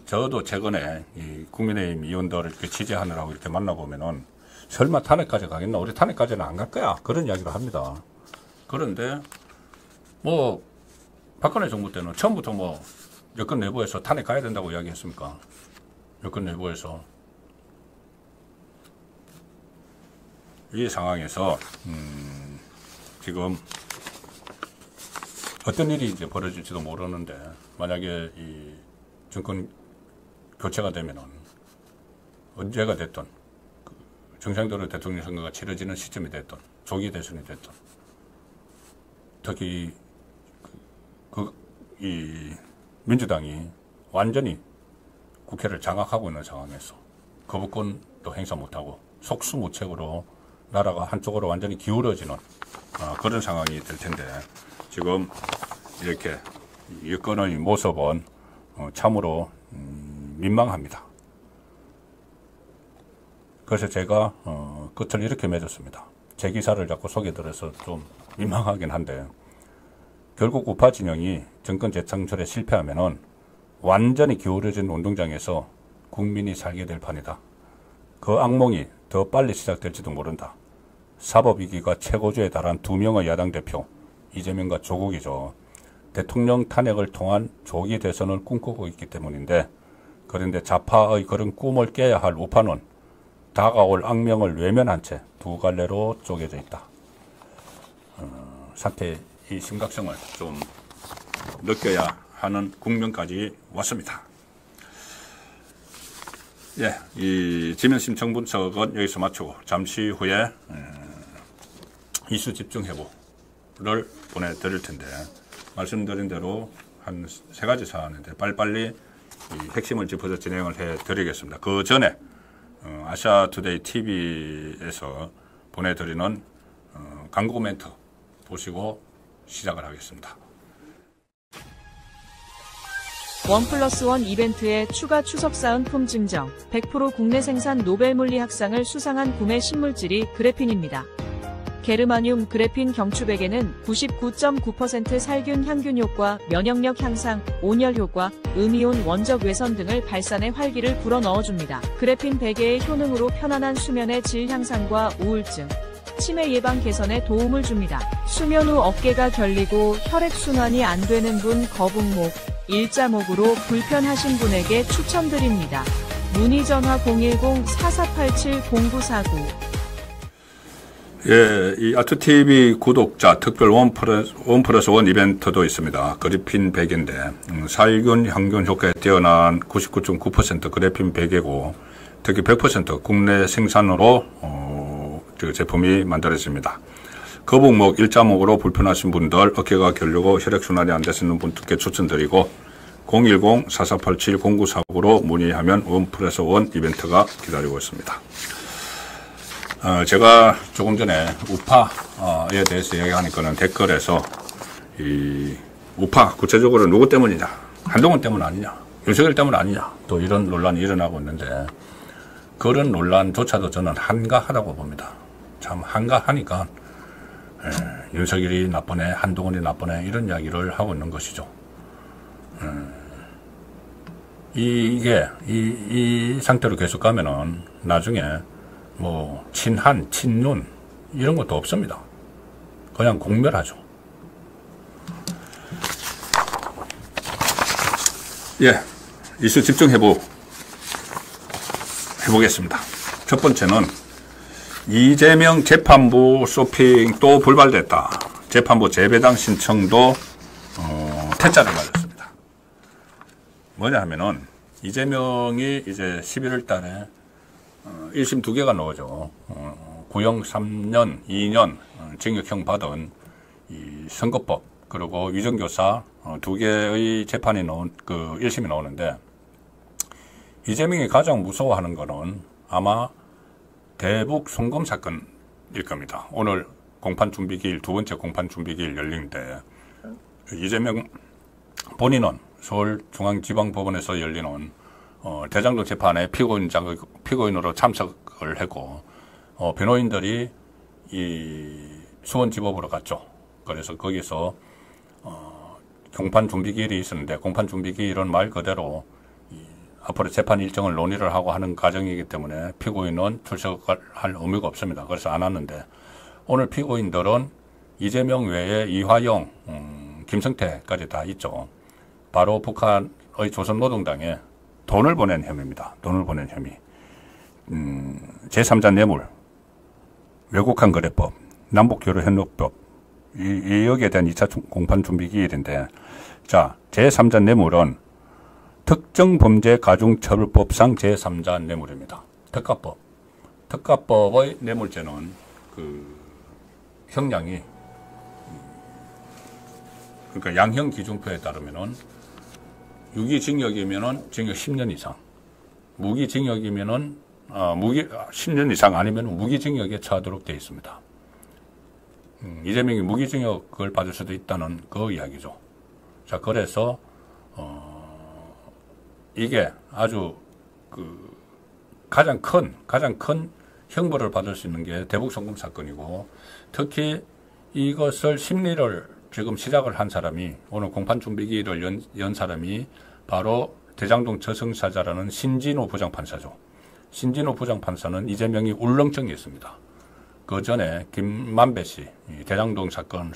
저도 최근에 이 국민의힘 의원들을 이렇게 취재하느라고 이렇게 만나보면은 설마 탄핵까지 가겠나? 우리 탄핵까지는 안 갈 거야. 그런 이야기를 합니다. 그런데 뭐 박근혜 정부 때는 처음부터 뭐 여권 내부에서 탄핵 가야 된다고 이야기했습니까? 여권 내부에서 이 상황에서 지금 어떤 일이 이제 벌어질지도 모르는데 만약에 이 정권 교체가 되면은 언제가 됐든 정상적으로 대통령 선거가 치러지는 시점이 됐든 조기 대선이 됐든 특히 이 민주당이 완전히 국회를 장악하고 있는 상황에서 거부권도 행사 못하고 속수무책으로 나라가 한쪽으로 완전히 기울어지는 그런 상황이 될 텐데 지금 이렇게 여권의 모습은 참으로 민망합니다. 그래서 제가 끝을 이렇게 맺었습니다. 제 기사를 자꾸 소개드려서 좀 민망하긴 한데 결국 우파 진영이 정권 재창출에 실패하면은 완전히 기울어진 운동장에서 국민이 살게 될 판이다. 그 악몽이 더 빨리 시작될지도 모른다. 사법위기가 최고조에 달한 두 명의 야당 대표 이재명과 조국이죠. 대통령 탄핵을 통한 조기 대선을 꿈꾸고 있기 때문인데, 그런데 좌파의 그런 꿈을 깨야 할 우파는 다가올 악명을 외면한 채 두 갈래로 쪼개져 있다. 사태의 이 심각성을 좀 느껴야 하는 국면까지 왔습니다. 예, 이 지면심 청분석은 여기서 마치고 잠시 후에 이슈 집중 해보를 보내드릴 텐데, 말씀드린 대로 한 3가지 사안인데 빨리빨리 이 핵심을 짚어서 진행을 해드리겠습니다. 그 전에 아시아투데이 TV에서 보내드리는 광고 멘트 보시고 시작을 하겠습니다. 1+1 이벤트에 추가 추석 사은품 증정, 100% 국내 생산 노벨물리 학상을 수상한 구매 신물질이 그래핀입니다. 게르마늄 그래핀 경추백에는 99.9% 살균 향균 효과, 면역력 향상, 온열 효과, 음이온 원적 외선 등을 발산해 활기를 불어넣어줍니다. 그래핀 베개의 효능으로 편안한 수면의 질 향상과 우울증, 치매 예방 개선에 도움을 줍니다. 수면 후 어깨가 결리고 혈액순환이 안 되는 분, 거북목, 일자목으로 불편하신 분에게 추천드립니다. 문의 전화 010-4487-0949. 예, 이 아트TV 구독자 특별 1+1 이벤트도 있습니다. 그래핀 베개인데, 살균, 향균 효과에 뛰어난 99.9% 그래핀 베개고, 특히 100% 국내 생산으로, 제품이 만들어집니다. 거북목, 일자목으로 불편하신 분들, 어깨가 결리고 혈액순환이 안 되시는 분들께 추천드리고, 010-4487-0949로 문의하면 1+1 이벤트가 기다리고 있습니다. 제가 조금 전에 우파에 대해서 이야기하니까는 댓글에서 이 우파 구체적으로 누구 때문이냐, 한동훈 때문 아니냐, 윤석열 때문 아니냐, 또 이런 논란이 일어나고 있는데, 그런 논란조차도 저는 한가하다고 봅니다. 참 한가하니까 윤석열이 나쁘네, 한동훈이 나쁘네, 이런 이야기를 하고 있는 것이죠. 이 상태로 계속 가면은 나중에 뭐 친한, 친윤 이런 것도 없습니다. 그냥 공멸하죠. 예, 이슈 집중 해보겠습니다. 첫 번째는 이재명 재판부 쇼핑 또 불발됐다. 재판부 재배당 신청도 퇴짜를 맞았습니다. 뭐냐 하면은 이재명이 이제 11월 달에 1심 2개가 나오죠. 구형 3년, 2년 징역형 받은 이 선거법, 그리고 위정교사 2개의 재판이 나온, 1심이 나오는데, 이재명이 가장 무서워하는 거는 아마 대북 송금 사건일 겁니다. 오늘 공판준비기일, 2번째 공판준비기일 열리는데, 이재명 본인은 서울중앙지방법원에서 열리는 대장동 재판에 피고인으로 참석을 했고, 변호인들이 이 수원지법으로 갔죠. 그래서 거기서 공판준비기일이 있었는데, 공판준비기일은 말 그대로 앞으로 재판 일정을 논의를 하고 하는 과정이기 때문에 피고인은 출석할 의무가 없습니다. 그래서 안 왔는데, 오늘 피고인들은 이재명 외에 이화영, 김성태까지 다 있죠. 바로 북한의 조선노동당에 돈을 보낸 혐의입니다. 돈을 보낸 혐의. 제3자 뇌물, 외국한 거래법, 남북교류협력법, 여기에 대한 2차 공판준비기일인데, 자, 제3자 뇌물은 특정범죄가중처벌법상 제3자 뇌물입니다. 특가법. 특가법의 뇌물죄는 형량이, 그러니까 양형 기준표에 따르면은 유기징역이면은 징역 10년 이상, 무기징역이면은 10년 이상 아니면 무기징역에 처하도록 되어 있습니다. 이재명이 무기징역을 받을 수도 있다는 그 이야기죠. 자, 그래서 이게 아주 가장 큰 형벌을 받을 수 있는 게 대북 송금 사건이고, 특히 이것을 심리를 지금 시작을 한 사람이, 오늘 공판 준비기일을 연 사람이 바로 대장동 저승사자라는 신진호 부장판사죠. 신진호 부장판사는 이재명이 울렁증이 있습니다. 그 전에 김만배 씨, 대장동 사건을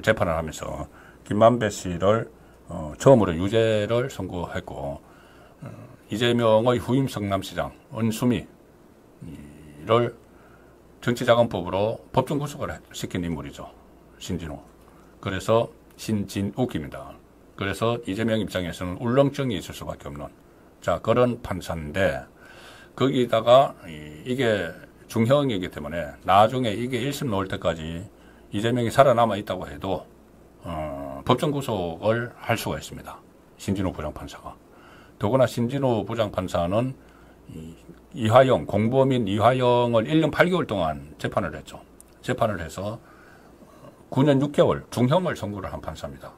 재판을 하면서 김만배 씨를 처음으로 유죄를 선고했고, 이재명의 후임 성남시장 은수미를 정치자금법으로 법정 구속을 시킨 인물이죠. 신진호. 그래서 신진욱입니다. 그래서 이재명 입장에서는 울렁증이 있을 수밖에 없는, 자, 그런 판사인데, 거기다가 이게 중형이기 때문에 나중에 이게 1심 나올 때까지 이재명이 살아남아 있다고 해도 법정 구속을 할 수가 있습니다. 신진호 부장판사가. 더구나 신진호 부장판사는 이화영, 공범인 이화영을 1년 8개월 동안 재판을 했죠. 재판을 해서 9년 6개월 중형을 선고를 한 판사입니다.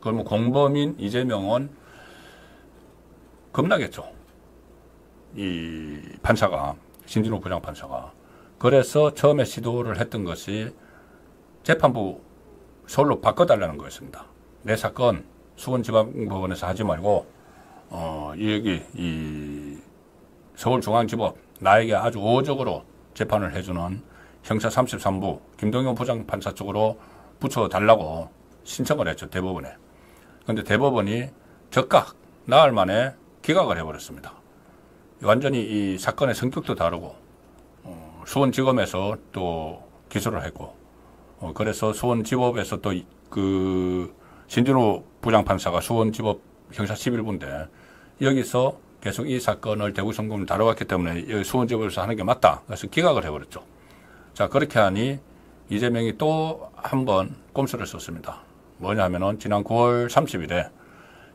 그러면 공범인 이재명은 겁나겠죠. 이 판사가, 신진호 부장판사가. 그래서 처음에 시도를 했던 것이 재판부 서울로 바꿔달라는 거였습니다. 내 사건 수원지방법원에서 하지 말고 여기 이 서울중앙지법 나에게 아주 우호적으로 재판을 해주는 형사 33부 김동현 부장판사 쪽으로 붙여달라고 신청을 했죠. 대법원에. 그런데 대법원이 즉각 나흘 만에 기각을 해버렸습니다. 완전히 이 사건의 성격도 다르고 수원지검에서 또 기소를 했고, 그래서 수원지법에서 또 그 신진호 부장판사가 수원지법 형사 11부인데 여기서 계속 이 사건을 대구성검을 다뤄왔기 때문에 여기 수원지법에서 하는 게 맞다. 그래서 기각을 해버렸죠. 자, 그렇게 하니 이재명이 또 한 번 꼼수를 썼습니다. 뭐냐면은 지난 9월 30일에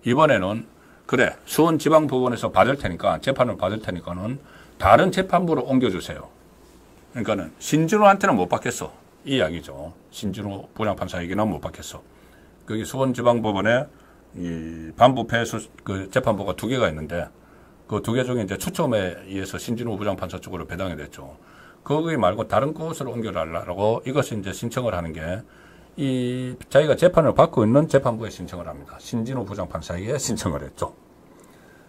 이번에는 그래, 수원지방법원에서 받을 테니까, 재판을 받을 테니까는 다른 재판부로 옮겨주세요. 그러니까는 신진호한테는 못 받겠어. 이 이야기죠. 신진호 부장판사에게는 못 받겠어. 거기 수원지방법원에 이 반부패 그 재판부가 2개가 있는데 그 2개 중에 이제 추첨에 의해서 신진호 부장판사 쪽으로 배당이 됐죠. 거기 말고 다른 곳으로 옮겨달라고 이것을 이제 신청을 하는 게 이 자기가 재판을 받고 있는 재판부에 신청을 합니다. 신진호 부장판사에게 신청을 했죠.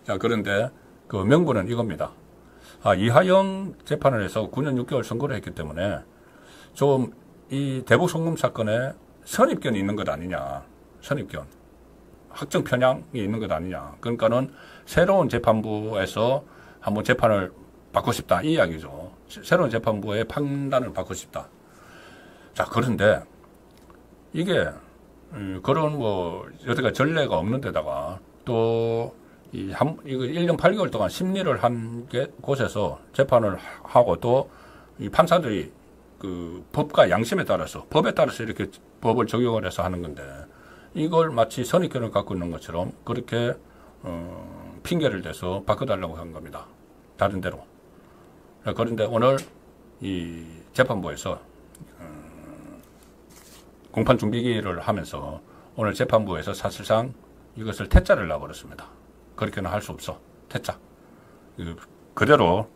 자, 그런데 그 명분은 이겁니다. 이하영 재판을 해서 9년 6개월 선고를 했기 때문에 좀 이 대북송금 사건에 선입견이 있는 것 아니냐. 선입견. 확정 편향이 있는 것 아니냐. 그러니까는 새로운 재판부에서 한번 재판을 받고 싶다. 이 이야기죠. 새로운 재판부의 판단을 받고 싶다. 자, 그런데 이게 그런 뭐 여태까지 전례가 없는 데다가 또 이거 1년 8개월 동안 심리를 한 곳에서 재판을 하고 또 이 판사들이 그 법과 양심에 따라서 법에 따라서 이렇게 법을 적용을 해서 하는 건데 이걸 마치 선입견을 갖고 있는 것처럼 그렇게 핑계를 대서 바꿔달라고 한 겁니다. 다른 데로. 그런데 오늘 이 재판부에서 공판 준비기를 하면서 오늘 재판부에서 사실상 이것을 퇴짜를 놔버렸습니다. 그렇게는 할 수 없어. 퇴짜. 그대로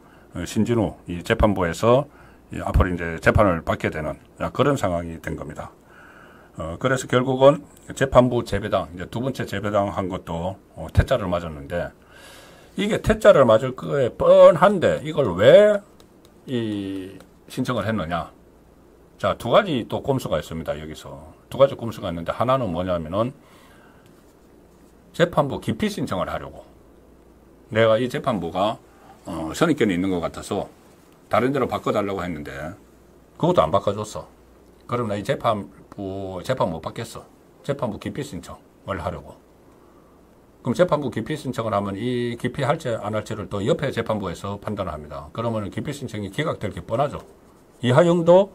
신진호 이 재판부에서 앞으로 이제 재판을 받게 되는 그런 상황이 된 겁니다. 그래서 결국은 재판부 재배당, 이제 2번째 재배당 한 것도 퇴짜를 맞았는데 이게 퇴짜를 맞을 거에 뻔한데 이걸 왜 이 신청을 했느냐. 자, 2가지 또 꼼수가 있습니다. 여기서 2가지 꼼수가 있는데 하나는 뭐냐면은 재판부 기피 신청을 하려고. 내가 이 재판부가 선입견이 있는 것 같아서 다른 데로 바꿔달라고 했는데 그것도 안 바꿔줬어. 그럼 나 이 재판 못 받겠어. 재판부 기피 신청을 하려고. 그럼 재판부 기피 신청을 하면 이 기피할지 안 할지를 또 옆에 재판부에서 판단을 합니다. 그러면 기피 신청이 기각될 게 뻔하죠. 이하영도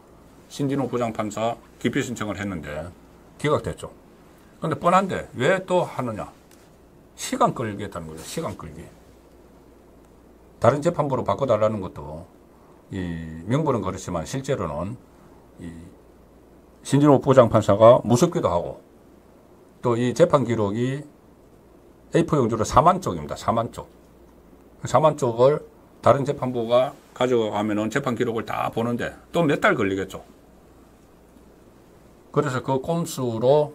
신진호 부장판사 기피 신청을 했는데 기각됐죠. 그런데 뻔한데 왜 또 하느냐. 시간 끌겠다는 거죠. 시간 끌기. 다른 재판부로 바꿔달라는 것도 이 명분은 그렇지만 실제로는 이 신진호 부장판사가 무섭기도 하고 또 이 재판 기록이 A4 용지로 4만 쪽입니다. 4만 쪽. 4만 쪽을 다른 재판부가 가져가면은 재판 기록을 다 보는데 또 몇 달 걸리겠죠. 그래서 그 꼼수로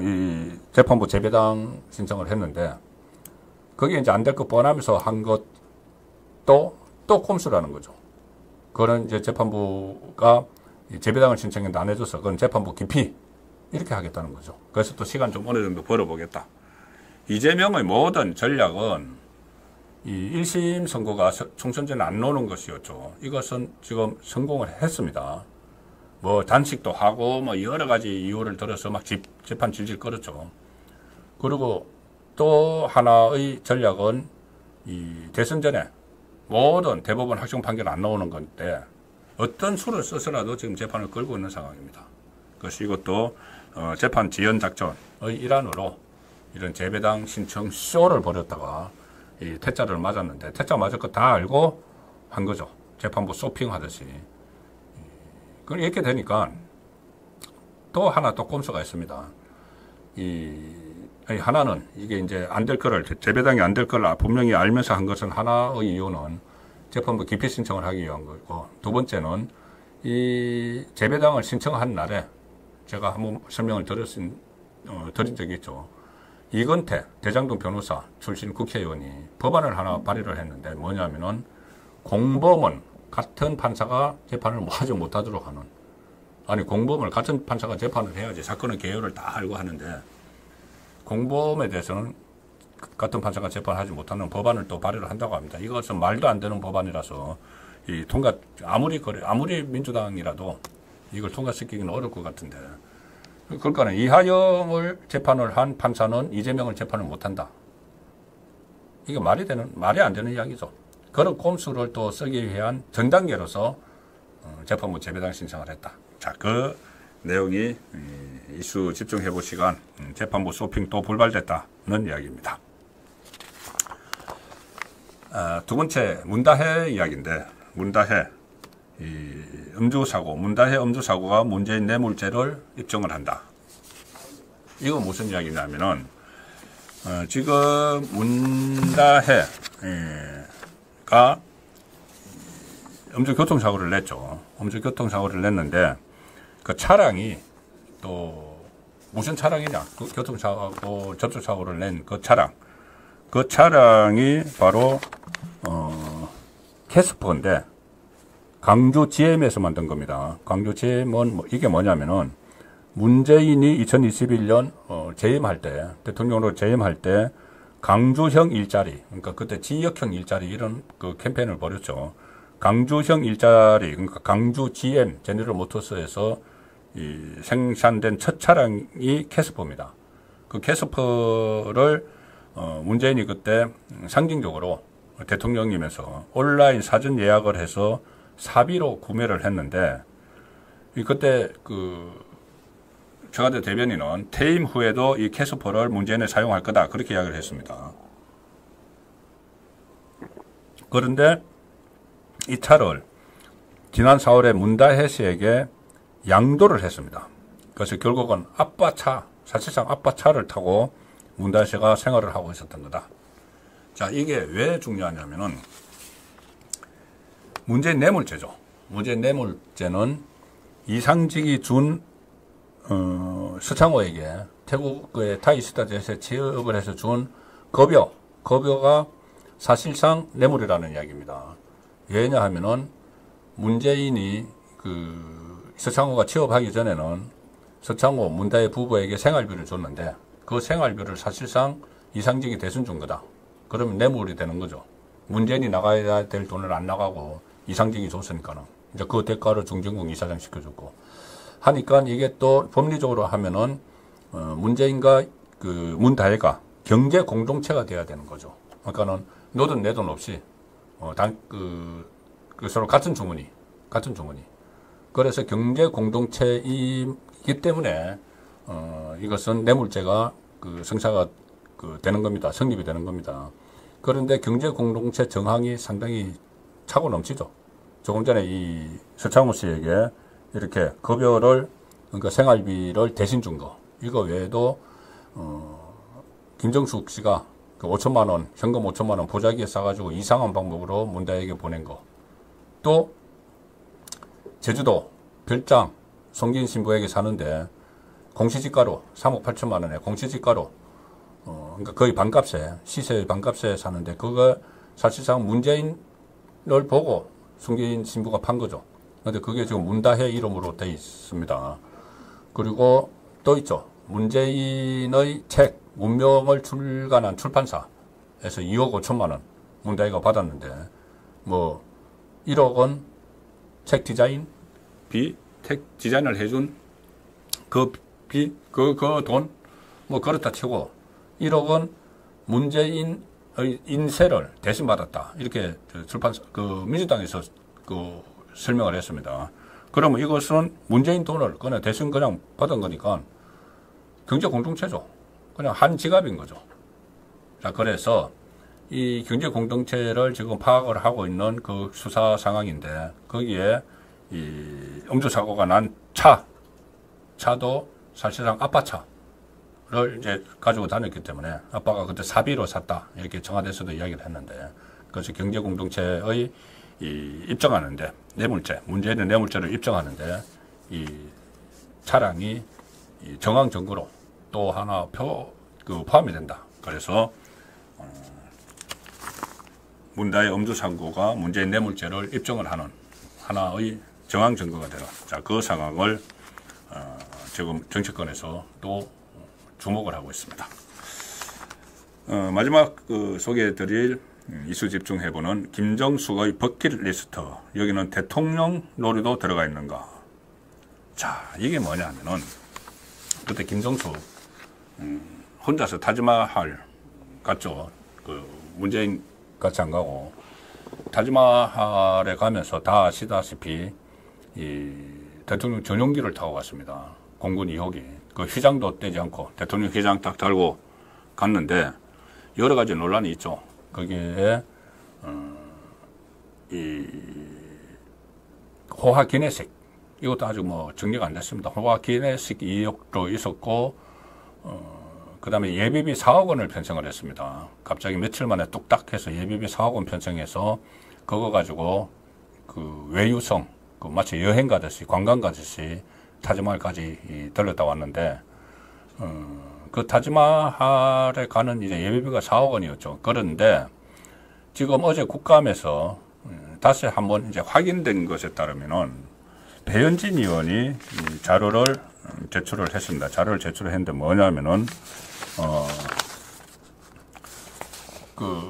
이 재판부 재배당 신청을 했는데 그게 이제 안 될 거 뻔하면서 한 것도 또 꼼수라는 거죠. 그거는 이제 재판부가 재배당을 신청했는데 안 해줘서 그건 재판부 기피 이렇게 하겠다는 거죠. 그래서 또 시간 좀 어느 정도 벌어보겠다. 이재명의 모든 전략은 이 1심 선고가 총선전에 안 나오는 것이었죠. 이것은 지금 성공을 했습니다. 뭐 단식도 하고 뭐 여러 가지 이유를 들어서 막 재판 질질 끌었죠. 그리고 또 하나의 전략은 이 대선 전에 모든 대법원 확정 판결 안 나오는 건데 어떤 수를 써서라도 지금 재판을 끌고 있는 상황입니다. 그래서 이것도 재판 지연 작전의 일환으로 이런 재배당 신청 쇼를 벌였다가 이 퇴짜를 맞았는데 퇴짜 맞을 거 다 알고 한 거죠. 재판부 쇼핑하듯이. 그럼 이렇게 되니까 또 하나 또 꼼수가 있습니다. 하나는 이게 이제 안 될 거를 재배당이 안 될 걸 분명히 알면서 한 것은 하나의 이유는 재판부 기피 신청을 하기 위한 거고, 두 번째는 이 재배당을 신청한 날에 제가 한번 설명을 드린 적이 있죠. 이건태 대장동 변호사 출신 국회의원이 법안을 하나 발의를 했는데 뭐냐면은 공범은 같은 판사가 재판을 하지 못하도록 하는, 아니 공범을 같은 판사가 재판을 해야지 사건의 개요를 다 알고 하는데 공범에 대해서는 같은 판사가 재판하지 못하는 법안을 또 발의를 한다고 합니다. 이것은 말도 안 되는 법안이라서 이 통과 아무리 민주당이라도 이걸 통과시키기는 어려울 것 같은데, 그러니까 이하영을 재판을 한 판사는 이재명을 재판을 못한다. 이게 말이 안 되는 이야기죠. 그런 꼼수를 또 쓰기 위한 전 단계로서 재판부 재배당 신청을 했다. 자, 그 내용이 이슈 집중해볼 시간, 재판부 쇼핑 또 불발됐다는 이야기입니다. 두 번째 문다혜 이야기인데, 문다혜 문다혜 음주사고가 문재인 뇌물죄를 입증을 한다. 이건 무슨 이야기냐면은 지금 문다혜가 음주교통사고를 냈죠. 음주교통사고를 냈는데 그 차량이 또 무슨 차량이냐? 그 교통사고 접촉사고를 낸 그 차량이 바로 캐스퍼인데 광주 GM에서 만든 겁니다. 광주 GM은 이게 뭐냐면은 문재인이 2021년 재임할 때, 대통령으로 재임할 때 광주형 일자리, 그러니까 그때 지역형 일자리 이런 그 캠페인을 벌였죠. 광주형 일자리, 그러니까 광주 GM 제너럴 모터스에서 생산된 첫 차량이 캐스퍼입니다. 그 캐스퍼를 문재인이 그때 상징적으로 대통령이면서 온라인 사전 예약을 해서 사비로 구매를 했는데, 그때 청와대 대변인은 퇴임 후에도 이 캐스퍼를 문재인에 사용할 거다 그렇게 이야기를 했습니다. 그런데 이 차를 지난 4월에 문다혜 씨에게 양도를 했습니다. 그래서 결국은 사실상 아빠 차를 타고 문다혜 씨가 생활을 하고 있었던 거다. 자, 이게 왜 중요하냐면은 문재인 뇌물죄죠. 문재인 뇌물죄는 이상직이 준 서창호에게 태국의 타이스타jet에 취업을 해서 준 급여가 사실상 뇌물이라는 이야기입니다. 왜냐하면은 문재인이 서창호가 취업하기 전에는 서창호 문다혜 부부에게 생활비를 줬는데 그 생활비를 사실상 이상직이 대신 준 거다. 그러면 뇌물이 되는 거죠. 문재인이 나가야 될 돈을 안 나가고 이상직이 줬으니까는 이제 그 대가로 중진국 이사장 시켜줬고 하니까 이게 또 법리적으로 하면은 문재인과 문다혜가 경제 공동체가 돼야 되는 거죠. 그러니까는 너돈 내 돈 없이 서로 같은 주머니. 그래서 경제 공동체이기 때문에 이것은 뇌물죄가 성사가 되는 겁니다. 성립이 되는 겁니다. 그런데 경제 공동체 정황이 상당히 차고 넘치죠. 조금 전에 이 서창호 씨에게 이렇게 급여를, 그러니까 생활비를 대신 준 거, 이거 외에도 김정숙 씨가 5천만 원, 현금 5천만 원 보자기에 싸가지고 이상한 방법으로 문다혜에게 보낸 거, 또 제주도 별장 송기인 신부에게 사는데 공시지가로 3억 8천만 원에 공시지가로 그러니까 거의 반값에, 시세 반값에 사는데, 그거 사실상 문재인을 보고 숨긴 신부가 판 거죠. 근데 그게 지금 문다혜 이름으로 돼 있습니다. 그리고 또 있죠. 문재인의 책, 운명을 출간한 출판사에서 2억 5천만 원 문다혜가 받았는데, 뭐, 1억 원 책 디자인, 책 디자인을 해준 그 돈, 뭐, 그렇다 치고, 1억 원 문재인의 인세를 대신 받았다. 이렇게 출판사, 민주당에서 설명을 했습니다. 그러면 이것은 문재인 돈을 그냥 대신 그냥 받은 거니까 경제 공동체죠. 그냥 한 지갑인 거죠. 자, 그래서 이 경제 공동체를 지금 파악을 하고 있는 그 수사 상황인데, 거기에 이 음주 사고가 난 차도 사실상 아빠 차를 이제 가지고 다녔기 때문에 아빠가 그때 사비로 샀다. 이렇게 청와대에서도 이야기를 했는데, 그래서 경제 공동체의 입증하는데, 뇌물죄, 문재인의 뇌물죄를 입증하는데, 이 차량이 정황 증거로 또 하나 포함이 된다. 그래서, 문다의 음주 사고가 문재인 뇌물죄를 입증을 하는 하나의 정황 증거가 되는, 자, 그 상황을, 지금 정치권에서 또 주목을 하고 있습니다. 마지막 소개해드릴 이슈 집중해보는 김정숙의 버킷리스트. 여기는 대통령 놀이도 들어가 있는가. 자, 이게 뭐냐면은, 그때 김정숙, 혼자서 타지마할 갔죠. 문재인 같이 안 가고, 타지마할에 가면서 다 아시다시피, 이 대통령 전용기를 타고 갔습니다. 공군 2호기. 그 휘장도 떼지 않고, 대통령 휘장 딱 달고 갔는데, 여러 가지 논란이 있죠. 거기에 이 호화 기내식, 이것도 아직 뭐 정리가 안 됐습니다. 호화 기내식 의혹도 있었고, 그 다음에 예비비 4억 원을 편성을 했습니다. 갑자기 며칠 만에 뚝딱 해서 예비비 4억 원 편성해서 그거 가지고 그 외유성, 마치 여행 가듯이 관광 가듯이 타지마할까지 들렀다 왔는데, 그 타지마할에 가는 이제 예비비가 4억 원이었죠. 그런데 지금 어제 국감에서 다시 한번 이제 확인된 것에 따르면은 배현진 의원이 이 자료를 제출을 했습니다. 자료를 제출을 했는데 뭐냐면은 그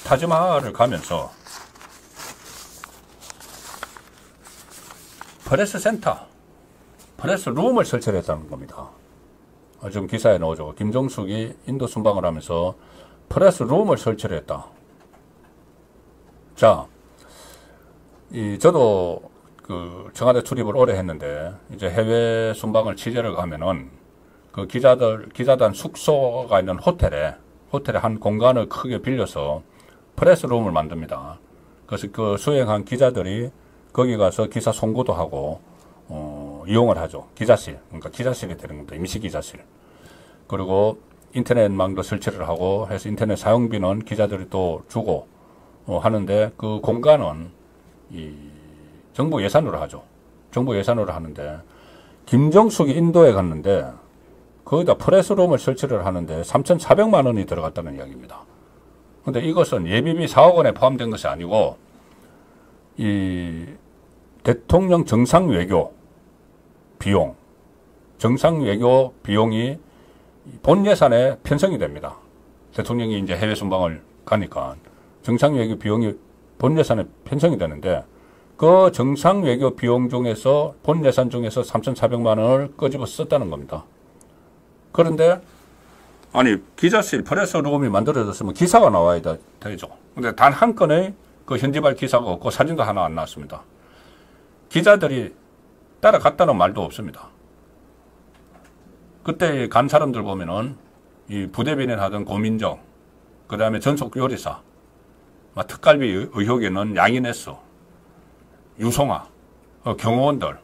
타지마할을 가면서 프레스 센터, 프레스 룸을 설치를 했다는 겁니다. 지금 기사에 나오죠. 김정숙이 인도 순방을 하면서 프레스 룸을 설치를 했다. 자, 저도 그 청와대 출입을 오래 했는데, 이제 해외 순방을 취재를 가면은 그 기자단 숙소가 있는 호텔에 한 공간을 크게 빌려서 프레스 룸을 만듭니다. 그래서 그 수행한 기자들이 거기 가서 기사 송고도 하고, 이용을 하죠. 기자실. 그러니까 기자실이 되는 겁니다. 임시 기자실. 그리고 인터넷망도 설치를 하고 해서 인터넷 사용비는 기자들이 또 주고, 하는데 그 공간은 이 정부 예산으로 하죠. 정부 예산으로 하는데, 김정숙이 인도에 갔는데 거기다 프레스룸을 설치를 하는데 3,400만 원이 들어갔다는 이야기입니다. 근데 이것은 예비비 4억 원에 포함된 것이 아니고, 이 대통령 정상외교 비용, 정상외교 비용이 본 예산에 편성이 됩니다. 대통령이 이제 해외 순방을 가니까 정상외교 비용이 본 예산에 편성이 되는데, 그 정상외교 비용 중에서 본 예산 중에서 3,400만 원을 끄집어 썼다는 겁니다. 그런데 아니, 기자실 프레스룸이 만들어졌으면 기사가 나와야 되죠. 근데 단 한 건의 그 현지발 기사가 없고 사진도 하나 안 나왔습니다. 기자들이 따라갔다는 말도 없습니다. 그때 간 사람들 보면은 이 부대 비난하던 고민정, 그 다음에 전속 요리사, 특갈비 의혹에는 양인했어, 유송아, 경호원들,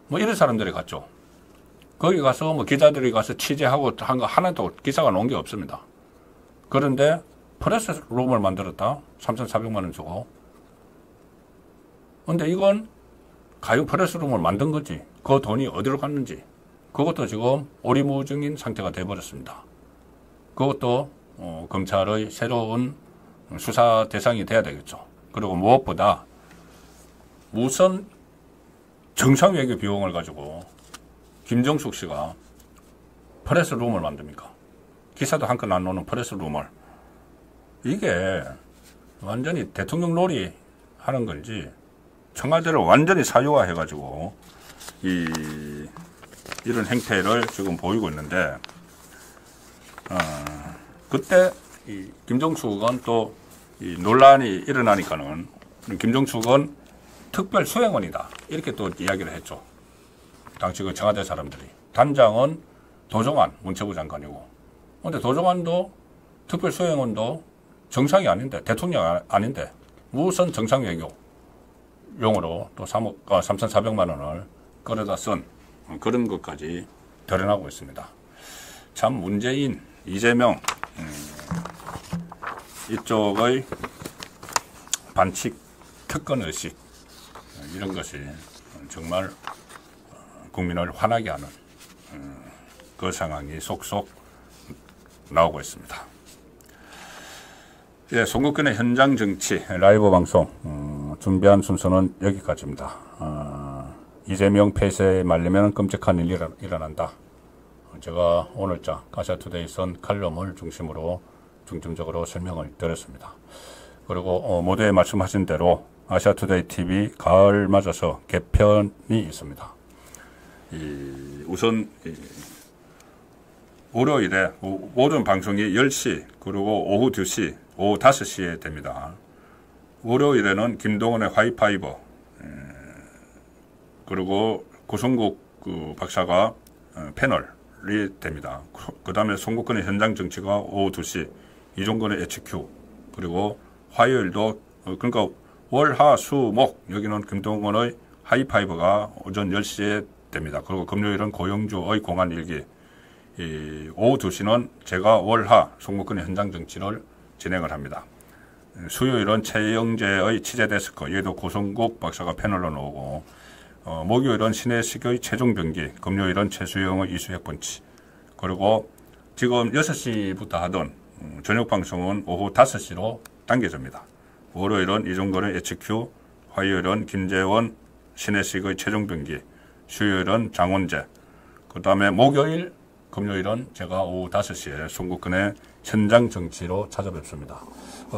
뭐 이런 사람들이 갔죠. 거기 가서 뭐 기자들이 가서 취재하고 한 거 하나도 기사가 나온 게 없습니다. 그런데 프레스 룸을 만들었다. 3,400만 원 주고. 근데 이건 가요 프레스 룸을 만든 거지. 그 돈이 어디로 갔는지. 그것도 지금 오리무중인 상태가 돼버렸습니다. 그것도 검찰의 새로운 수사 대상이 돼야 되겠죠. 그리고 무엇보다 무슨 정상외교 비용을 가지고 김정숙 씨가 프레스룸을 만듭니까? 기사도 한 건 안 나오는 프레스룸을. 이게 완전히 대통령 놀이 하는 건지 청와대를 완전히 사유화해가지고 이런 행태를 지금 보이고 있는데, 그때 이 김정숙은 또 이 논란이 일어나니까는 김정숙은 특별 수행원이다 이렇게 또 이야기를 했죠. 당시 그 청와대 사람들이. 단장은 도종환 문체부 장관이고, 근데 도종환도 특별 수행원도 정상이 아닌데, 대통령 아닌데 무슨 정상 외교 용으로 또 3,400만 원을 끌어다 쓴 그런 것까지 드러나고 있습니다. 참 문재인, 이재명 이쪽의 반칙 특권 의식, 이런 것이 정말 국민을 화나게 하는 그 상황이 속속 나오고 있습니다. 예, 송국근의 현장 정치 라이브 방송 준비한 순서는 여기까지입니다. 이재명 폐쇄에 말리면 끔찍한 일이 일어난다. 제가 오늘자 아시아투데이 쓴 칼럼을 중심으로 중점적으로 설명을 드렸습니다. 그리고 모두에 말씀하신 대로 아시아투데이 TV 가을 맞아서 개편이 있습니다. 우선 월요일에 모든 방송이 10시 그리고 오후 2시, 오후 5시에 됩니다. 월요일에는 김동원의 하이파이브, 그리고 고성국 박사가 패널이 됩니다. 그 다음에 송국근의 현장 정치가 오후 2시, 이종건의 HQ, 그리고 화요일도, 그러니까 월, 화, 수, 목, 여기는 김동원의 하이파이브가 오전 10시에 됩니다. 그리고 금요일은 고영주의 공안일기, 오후 2시는 제가 월, 하, 송국근의 현장 정치를 진행을 합니다. 수요일은 최영재의 취재데스크, 얘도 고성국 박사가 패널로 나오고, 목요일은 신혜식의 최종병기, 금요일은 최수영의 이수핵 펀치, 그리고 지금 6시부터 하던 저녁 방송은 오후 5시로 당겨집니다. 월요일은 이종건의 HQ, 화요일은 김재원, 신혜식의 최종병기, 수요일은 장원재, 그 다음에 목요일, 금요일은 제가 오후 5시에 송국근의 현장 정치로 찾아뵙습니다.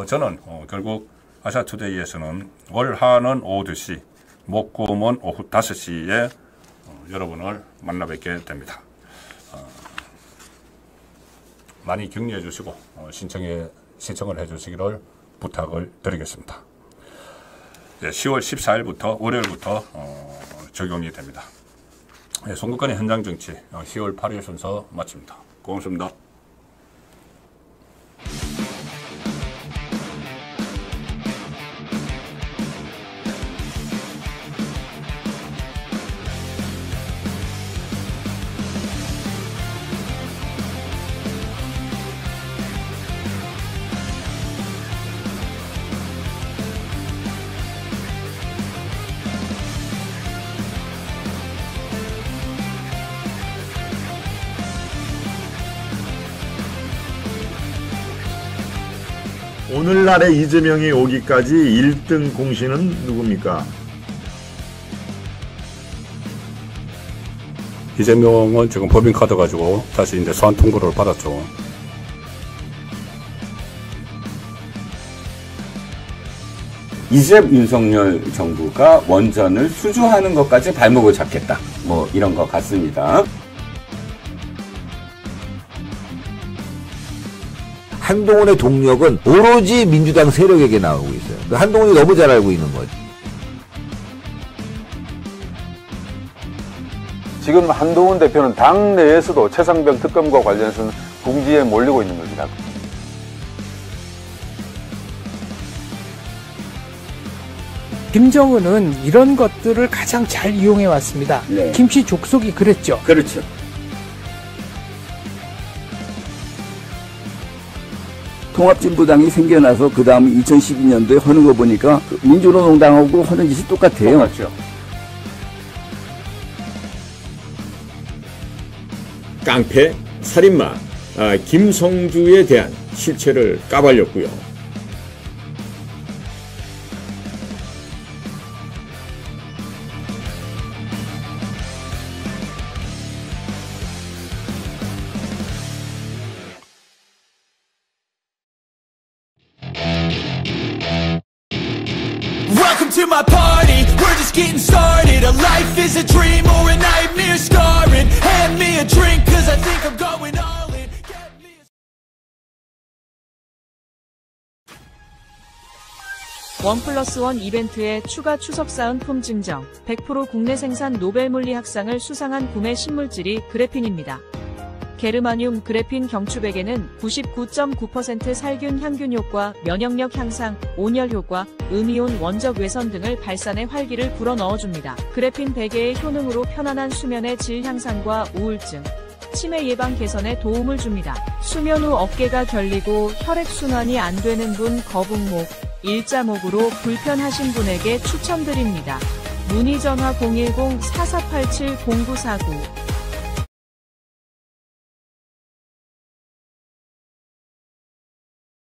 저는 결국 아시아투데이에서는 월, 하는 오후 2시, 목, 금은 오후 5시에 여러분을 만나 뵙게 됩니다. 많이 격려해 주시고 시청을 해 주시기를 부탁을 드리겠습니다. 10월 14일부터 월요일부터 적용이 됩니다. 송국근의 현장 정치 10월 8일 순서 마칩니다. 고맙습니다. 오늘날의 이재명이 오기까지 1등 공신은 누굽니까? 이재명은 지금 법인카드 가지고 다시 이제 소환 통보를 받았죠. 이제 윤석열 정부가 원전을 수주하는 것까지 발목을 잡겠다. 뭐 이런 것 같습니다. 한동훈의 동력은 오로지 민주당 세력에게 나오고 있어요. 한동훈이 너무 잘 알고 있는 거지. 지금 한동훈 대표는 당 내에서도 최상병 특검과 관련해서는 궁지에 몰리고 있는 겁니다. 김정은은 이런 것들을 가장 잘 이용해 왔습니다. 네. 김씨 족속이 그랬죠. 그렇죠. 통합진보당이 생겨나서 그 다음 2012년도에 하는 거 보니까 민주노동당하고 하는 짓이 똑같아요. 똑같죠. 깡패, 살인마, 김성주에 대한 실체를 까발렸고요. Welcome to my party, we're just getting started. A life is a dream or a nightmare scarring. Hand me a drink cause I think I'm going all in. Get me a... 1+1 이벤트에 추가 추석 사은품 증정, 100% 국내 생산 노벨 물리 학상을 수상한 구매 신물질이 그래핀입니다. 게르마늄 그래핀 경추백에는 99.9% 살균 향균 효과, 면역력 향상, 온열 효과, 음이온 원적 외선 등을 발산해 활기를 불어넣어줍니다. 그래핀 베개의 효능으로 편안한 수면의 질 향상과 우울증, 치매 예방 개선에 도움을 줍니다. 수면 후 어깨가 결리고 혈액순환이 안 되는 분, 거북목, 일자목으로 불편하신 분에게 추천드립니다. 문의 전화 010-4487-0949